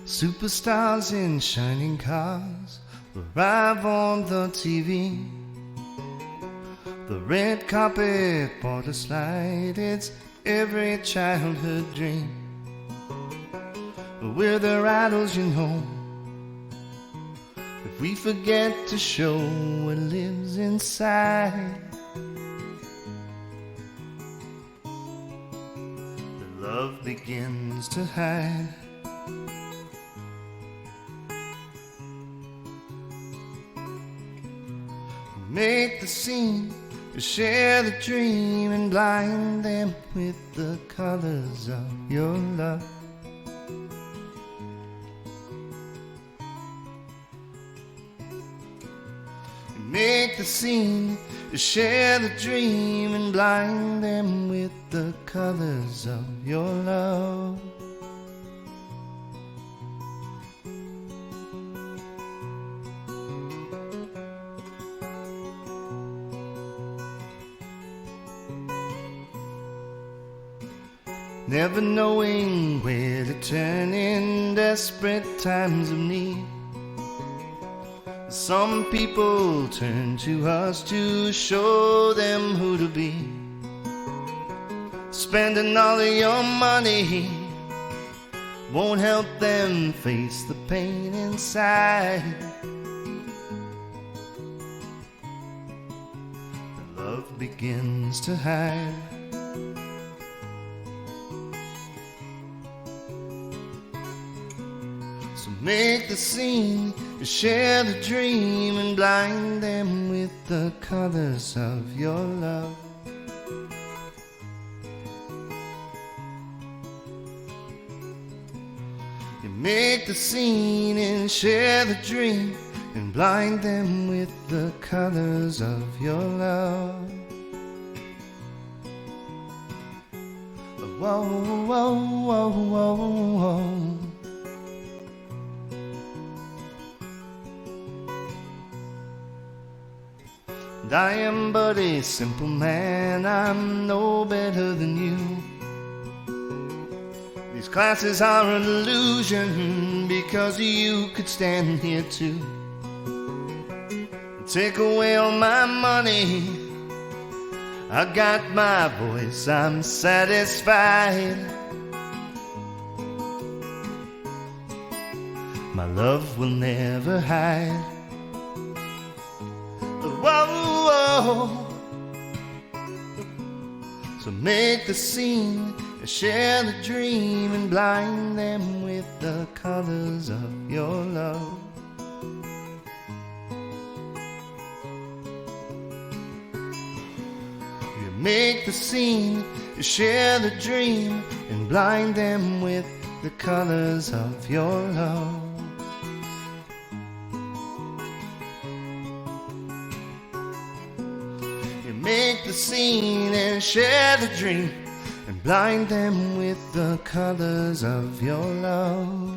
Superstars in shining cars arrive on the TV. The red carpet border slide, it's every childhood dream. We're their idols, you know. If we forget to show what lives inside, the love begins to hide. Make the scene, share the dream, and blind them with the colors of your love. Make the scene, share the dream, and blind them with the colors of your love. Never knowing where to turn in desperate times of need. Some people turn to us to show them who to be. Spending all of your money won't help them face the pain inside. The love begins to hide. So make the scene, share the dream, and blind them with the colors of your love.
You make the scene and share the dream and blind them with the colors of your love. Whoa, whoa, whoa, whoa, whoa. And I am but a simple man, I'm no better than you. These classes are an illusion because you could stand here too. Take away all my money, I got my voice, I'm satisfied. My love will never hide. Whoa, whoa. So make the scene and share the dream and blind them with the colors of your love. Make the scene, share the dream, and blind them with the colors of your love. You make the scene and share the dream, and blind them with the colors of your love.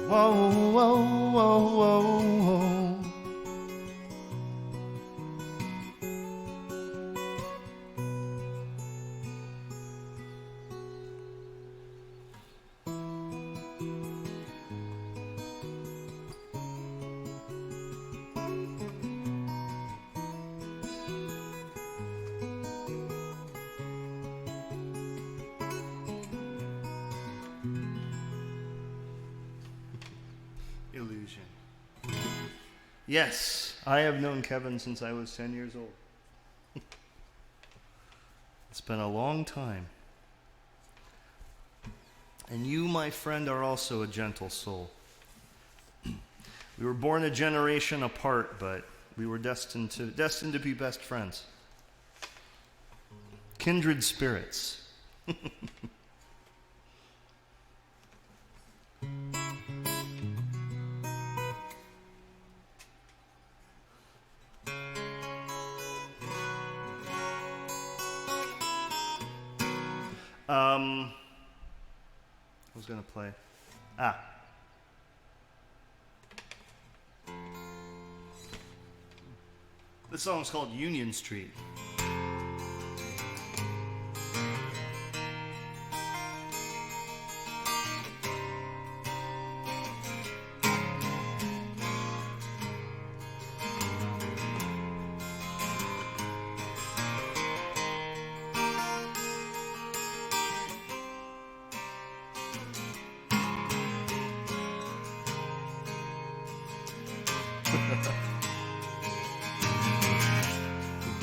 Whoa, whoa, whoa, whoa, whoa. Illusion. Yes, I have known Kevin since I was 10 years old. It's been a long time. And you, my friend, are also a gentle soul. We were born a generation apart, but we were destined to be best friends. Kindred spirits. I was gonna play. This song's called Union Street.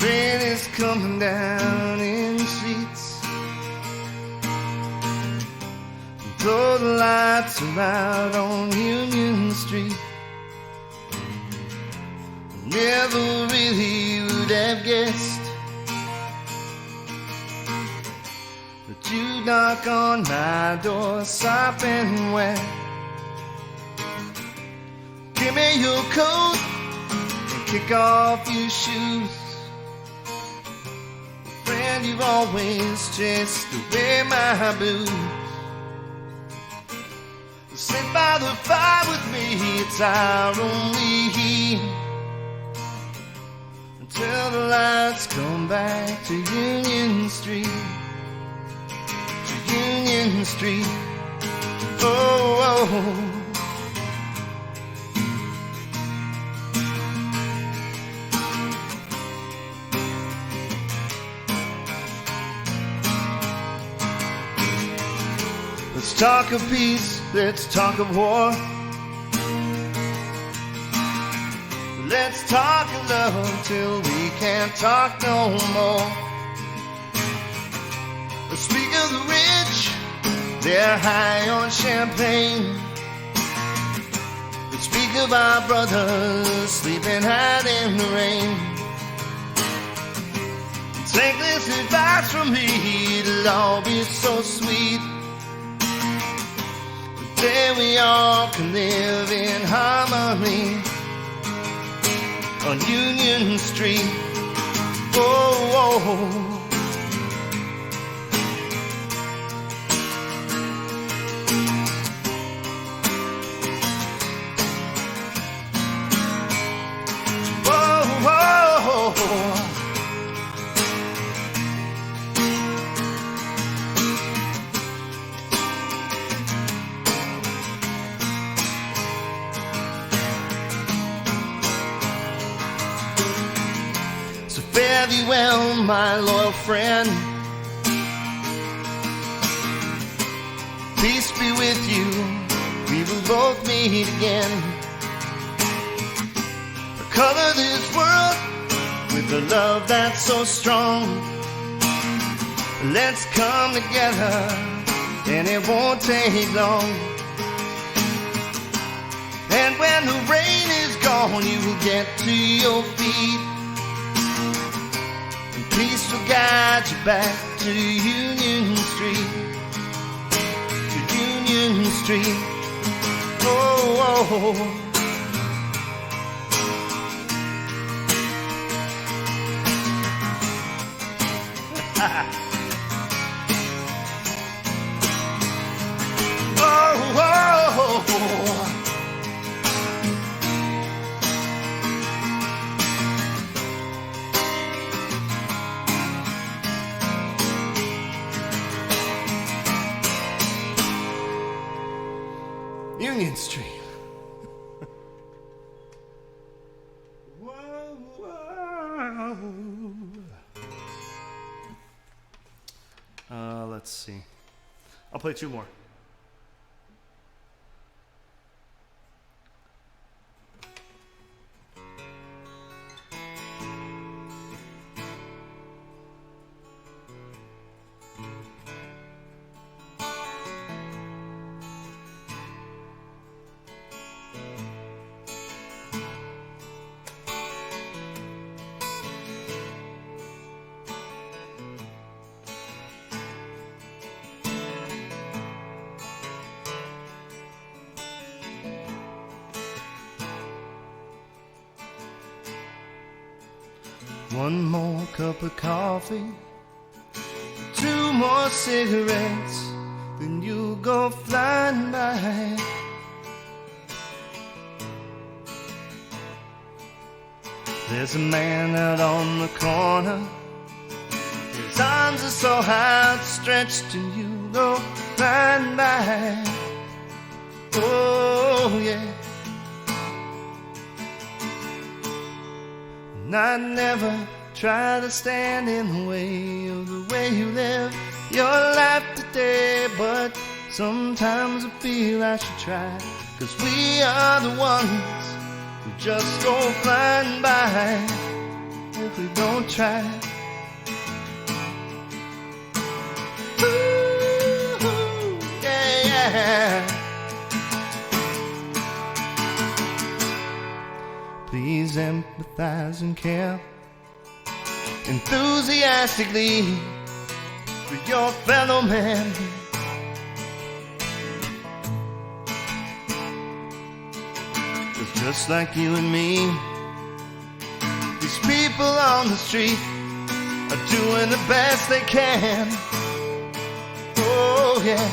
Rain is coming down in sheets. Throw the lights are out on Union Street. Never really would have guessed that you'd knock on my door sopping wet. Give me your coat and kick off your shoes. Friend, you've always chased away my blues. Sit by the fire with me, it's our only heat. Until the lights come back to Union Street. To Union Street. Oh, oh. Let's talk of peace, let's talk of war. Let's talk of love till we can't talk no more. Let's speak of the rich, they're high on champagne. Let's speak of our brothers sleeping out in the rain. Take this advice from me, it'll all be so sweet. The day we all can live in harmony on Union Street. Oh, oh. So fare thee well, my loyal friend. Peace be with you, we will both meet again. Color this world with a love that's so strong. Let's come together, and it won't take long. And when the rain is gone, you will get to your feet, and peace will guide you back to Union Street, to Union Street. Oh, oh, oh. Union Street. Whoa, whoa.
Let's see. I'll play two more.
One more cup of coffee, two more cigarettes, then you'll go flying by. There's a man out on the corner, his arms are so outstretched, and you go flying by. Oh yeah. And I never try to stand in the way of the way you live your life today, but sometimes I feel I should try, 'cause we are the ones who just go flying by if we don't try. Ooh, yeah, yeah. Please empathize and care enthusiastically with your fellow man. It's just like you and me. These people on the street are doing the best they can. Oh yeah.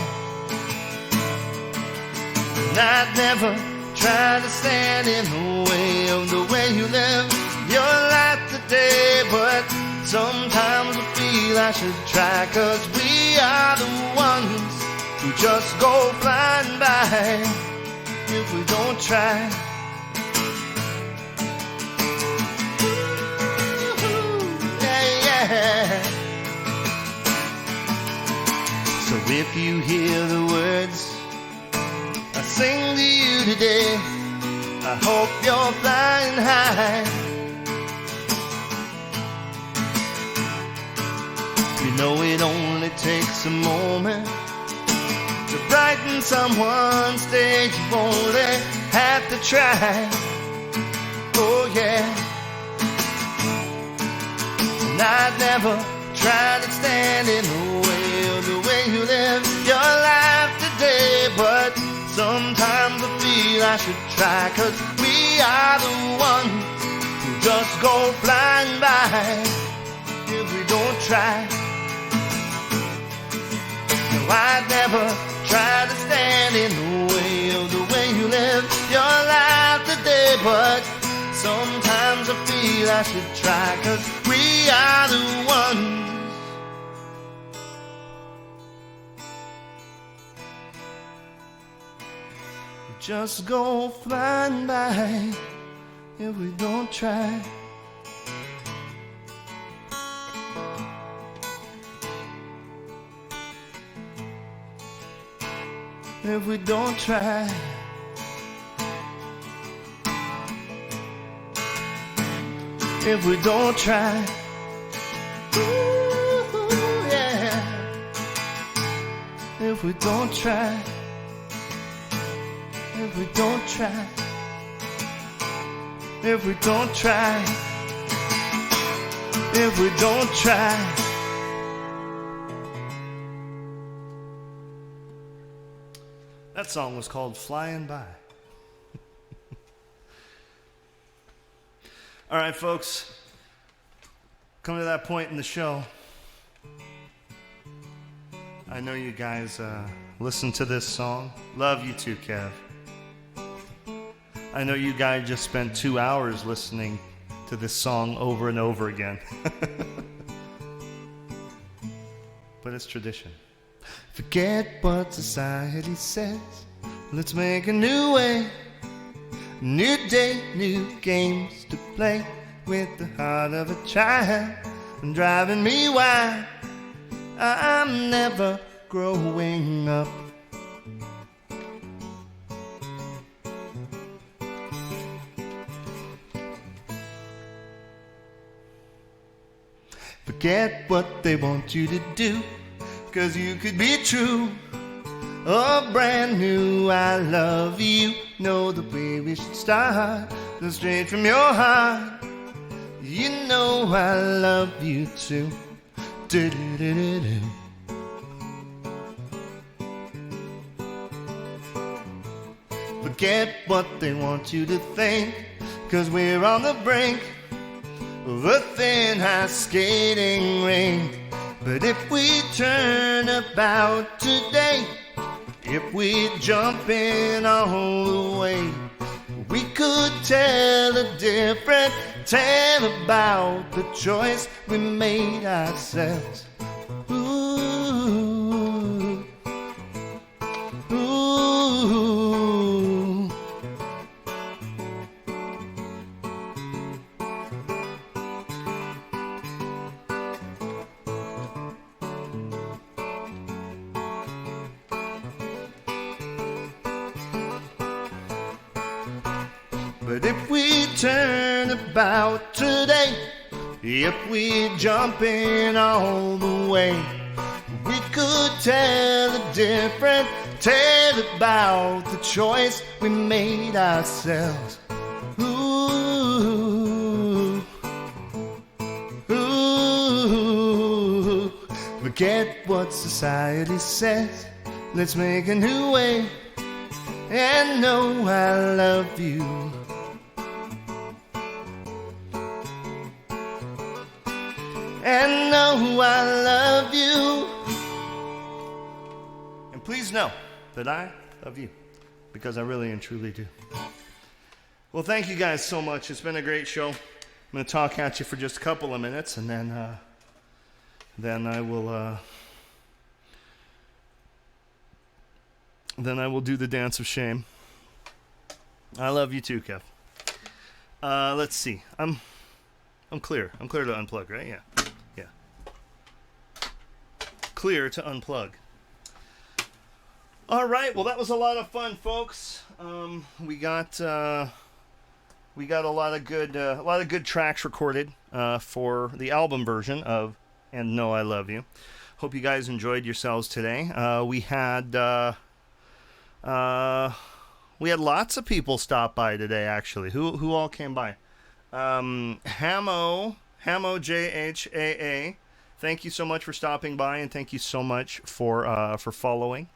And I'd never try to stand in the way of the way you live your life today, but sometimes I feel I should try, 'cause we are the ones who just go flying by if we don't try. Ooh, yeah, yeah. So if you hear the words I sing to you today, I hope you're flying high. You know it only takes a moment to brighten someone's day. You only have to try. Oh yeah. And I'd never tried to stand in the way you live your life today. But sometimes I feel I should try, 'cause we are the ones who just go flying by if we don't try. No, I'd never try to stand in the way you live your life today. But sometimes I feel I should try, 'cause we are the ones who just go flying by if we don't try. If we don't try. If we don't try. Ooh, yeah. If we don't try. If we don't try. If we don't try. If we don't try. That song was called Flying By. All right, folks. Come to that point in the show. I know you guys listen to this song. Love you too, Kev. I know you guys just spent 2 hours listening to this song over and over again. But it's tradition. Forget what society says. Let's make a new way. New day, new games to play. With the heart of a child and driving me wild. I'm never growing up. Forget what they want you to do, 'cause you could be true. Oh, brand new, I love you. Know the way we should start. Go straight from your heart. You know I love you too. Do-do-do-do-do. Forget what they want you to think, 'cause we're on the brink of a thin ice skating rink. But if we turn about today, if we jump in all the way, we could tell a different tale about the choice we made ourselves. Ooh, ooh. But if we turn about today, if we jump in all the way, we could tell a different tale about the choice we made ourselves. Ooh, ooh. Forget what society says. Let's make a new way. And know I love you. And know I love you. And please know that I love you, because I really and truly do. Well, thank you guys so much. It's been a great show. I'm going to talk at you for just a couple of minutes, and then I will do the dance of shame. I love you too, Kev. Let's see. I'm clear. I'm clear to unplug, right? Yeah. Clear to unplug. All right. Well, that was a lot of fun, folks. We got a lot of good tracks recorded for the album version of "And Know I Love You." Hope you guys enjoyed yourselves today. We had lots of people stop by today. Actually, who all came by? Hamo JHAA
thank you so much for stopping by, and thank you so much for following,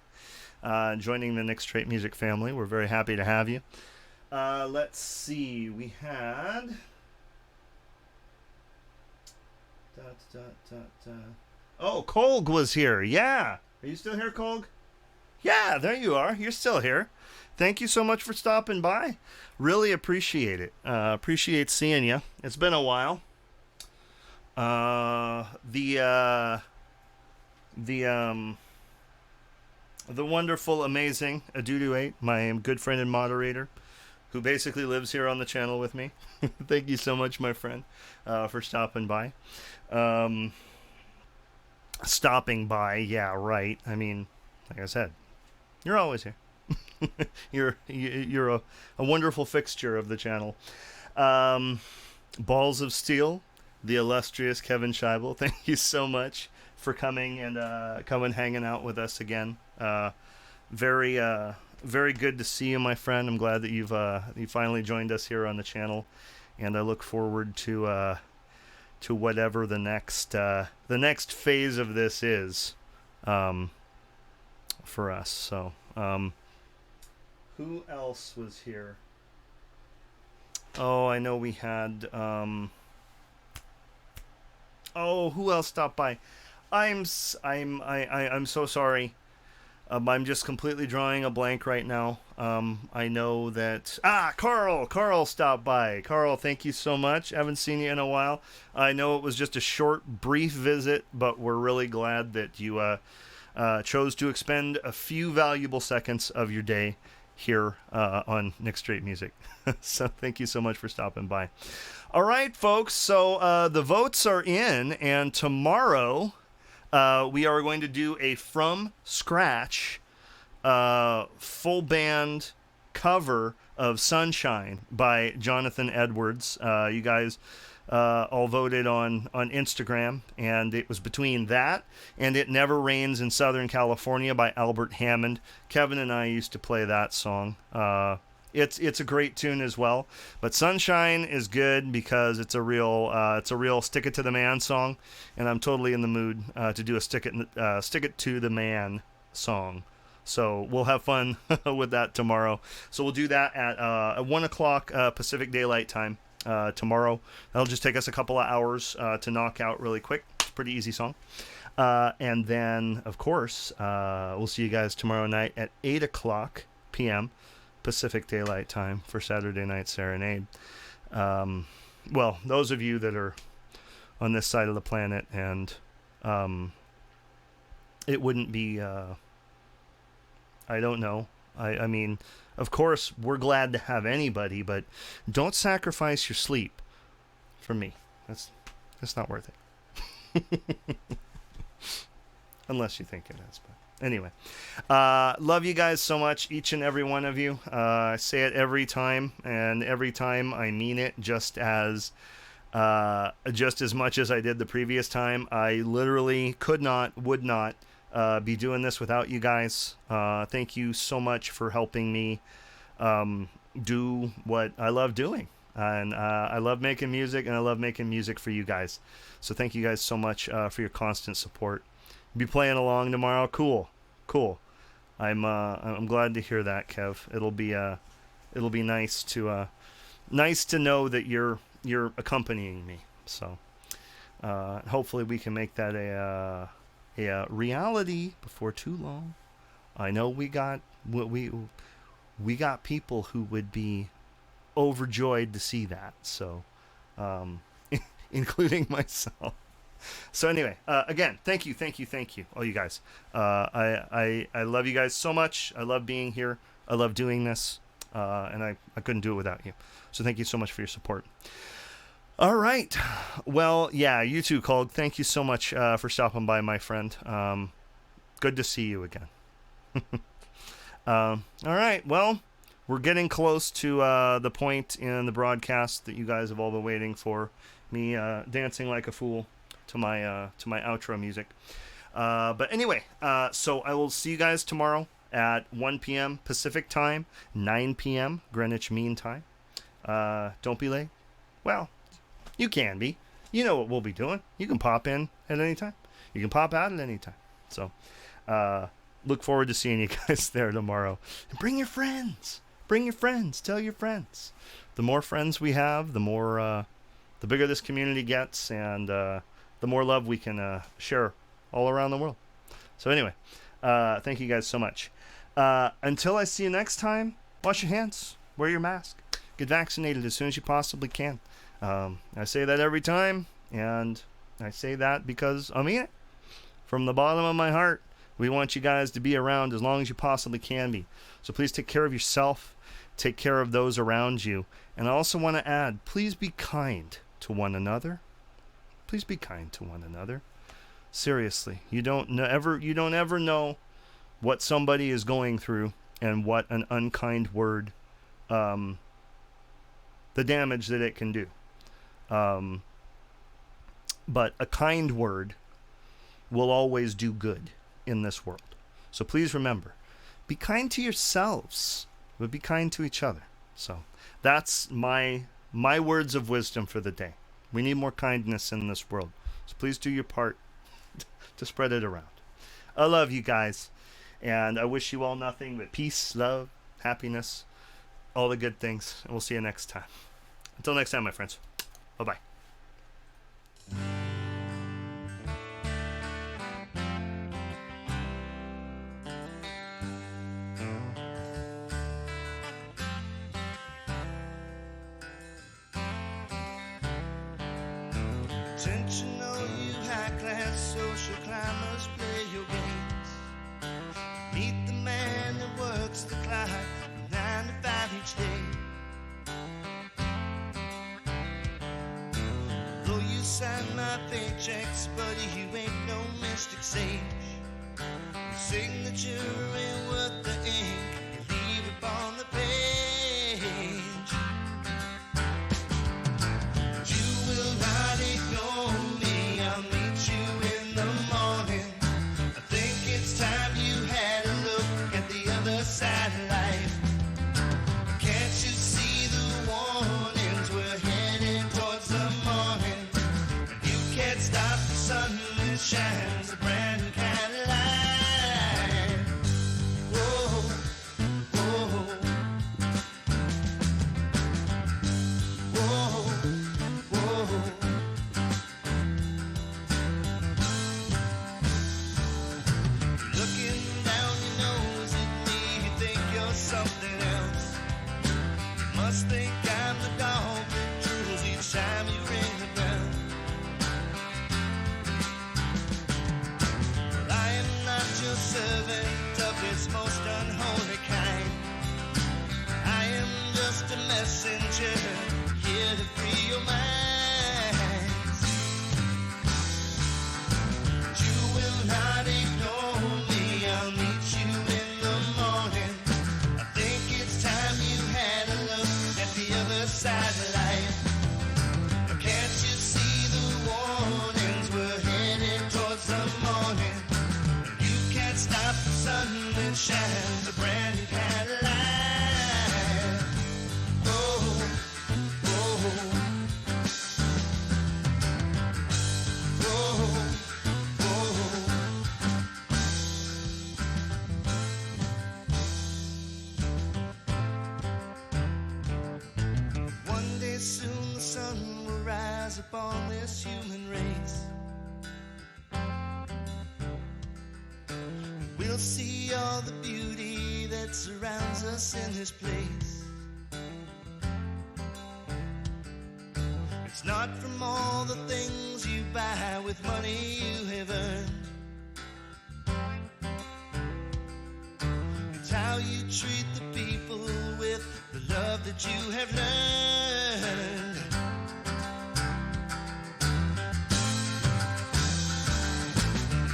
joining the Nick Straight Music family. We're very happy to have you. Let's see. We had. Oh, Kolg was here. Yeah. Are you still here, Kolg? Yeah, there you are. You're still here. Thank you so much for stopping by. Really appreciate it. Appreciate seeing you. It's been a while. The wonderful, amazing Adudu8, my good friend and moderator, who basically lives here on the channel with me. Thank you so much, my friend, for stopping by. Stopping by, yeah, right. I mean, like I said, you're always here. you're a wonderful fixture of the channel. Balls of Steel, the illustrious Kevin Scheibel, thank you so much for coming and hanging out with us again. Very good to see you, my friend. I'm glad that you finally joined us here on the channel, and I look forward to whatever the next phase of this is for us. So who else was here? Oh, I know we had who else stopped by? I'm so sorry. I'm just completely drawing a blank right now. I know that... Carl stopped by. Carl, thank you so much. Haven't seen you in a while. I know it was just a short, brief visit, but we're really glad that you chose to expend a few valuable seconds of your day here on Nick Straight Music. So thank you so much for stopping by. All right, folks. So the votes are in, and tomorrow... we are going to do a from scratch full band cover of Sunshine by Jonathan Edwards. You guys all voted on Instagram, and it was between that and It Never Rains in Southern California by Albert Hammond. Kevin and I used to play that song. It's a great tune as well, but Sunshine is good because it's a real stick it to the man song, and I'm totally in the mood to do a stick it to the man song. So we'll have fun with that tomorrow. So we'll do that at 1 o'clock Pacific Daylight Time tomorrow. That'll just take us a couple of hours to knock out really quick. It's a pretty easy song. And then, of course, we'll see you guys tomorrow night at 8 o'clock p.m. Pacific Daylight Time for Saturday Night Serenade. Well, those of you that are on this side of the planet, and it wouldn't be, I don't know. I mean, of course, we're glad to have anybody, but don't sacrifice your sleep for me. That's not worth it. Unless you think it is, but... Anyway, love you guys so much, each and every one of you. I say it every time, and every time I mean it just as much as I did the previous time. I literally would not be doing this without you guys. Thank you so much for helping me do what I love doing. And I love making music, and I love making music for you guys. So thank you guys so much for your constant support. Be playing along tomorrow. Cool. I'm glad to hear that, Kev. It'll be nice to know that you're accompanying me. So hopefully we can make that a reality before too long. I know we got people who would be overjoyed to see that. So including myself. So anyway, again, thank you, all you guys. I love you guys so much. I love being here. I love doing this, and I couldn't do it without you. So thank you so much for your support. All right. Well, yeah, you too, Kolg. Thank you so much for stopping by, my friend. Good to see you again. All right. Well, we're getting close to the point in the broadcast that you guys have all been waiting for. Me dancing like a fool to my outro music. But anyway, so I will see you guys tomorrow at 1 p.m. Pacific time, 9 p.m. Greenwich Mean Time. Don't be late. Well, you can be. you know what we'll be doing. You can pop in at any time. You can pop out at any time. So, look forward to seeing you guys there tomorrow. And bring your friends. Bring your friends. Tell your friends. The more friends we have, the more, the bigger this community gets, and the more love we can share all around the world. So anyway, thank you guys so much. Until I see you next time, wash your hands, wear your mask, get vaccinated as soon as you possibly can. I say that every time, and I say that because I mean it. From the bottom of my heart, we want you guys to be around as long as you possibly can be. So please take care of yourself, take care of those around you. And I also want to add, please be kind to one another. Please be kind to one another. Seriously, you don't ever know what somebody is going through and what an unkind word, the damage that it can do. But a kind word will always do good in this world. So please remember, be kind to yourselves, but be kind to each other. So that's my words of wisdom for the day. We need more kindness in this world. So please do your part to spread it around. I love you guys, and I wish you all nothing but peace, love, happiness, all the good things, and we'll see you next time. Until next time, my friends. Bye-bye.
Attention, all you high-class social climbers, play your games. Meet the man that works the clock from 9 to 5 each day. Though you sign my paychecks, buddy, you ain't no mystic sage. Your signature ain't worth the ink you leave upon the page. You will not ignore me, I'll meet you in the morning. I think it's time you had a look at the other side of life. Can't you see the warnings? We're heading towards the morning. You can't stop the sun that shines a brand new kind of light. Whoa, whoa, whoa, whoa. Looking down your nose at me, you think you're something else. You must think I'm the dog that drools each time you ring the bell. Well, I am not your servant of its most unholy kind. I am just a messenger here to free your minds. You will not ignore me, I'll meet you in the morning. I think it's time you had a look at the other side of life. Can't you see the warnings? We're headed towards the morning. You can't stop the sun that shines a brand new kind of light. Oh, oh, oh, oh. One day soon the sun will rise upon this human race. We'll see all the beauty that surrounds us in this place. It's not from all the things you buy with money you have earned. It's how you treat the people with the love that you have learned.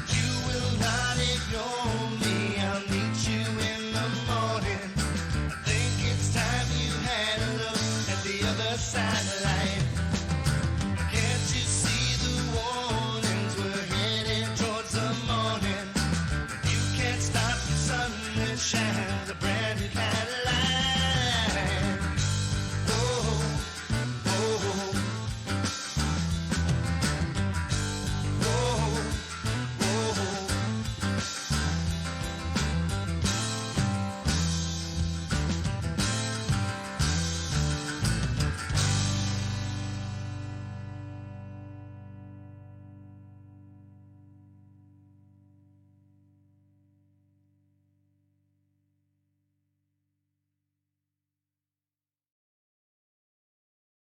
You will not ignore me, I'll meet you in the morning. I think it's time you had a look at the other side of life. Can't you see the warnings? We're headed towards the morning. You can't stop the sun that shines.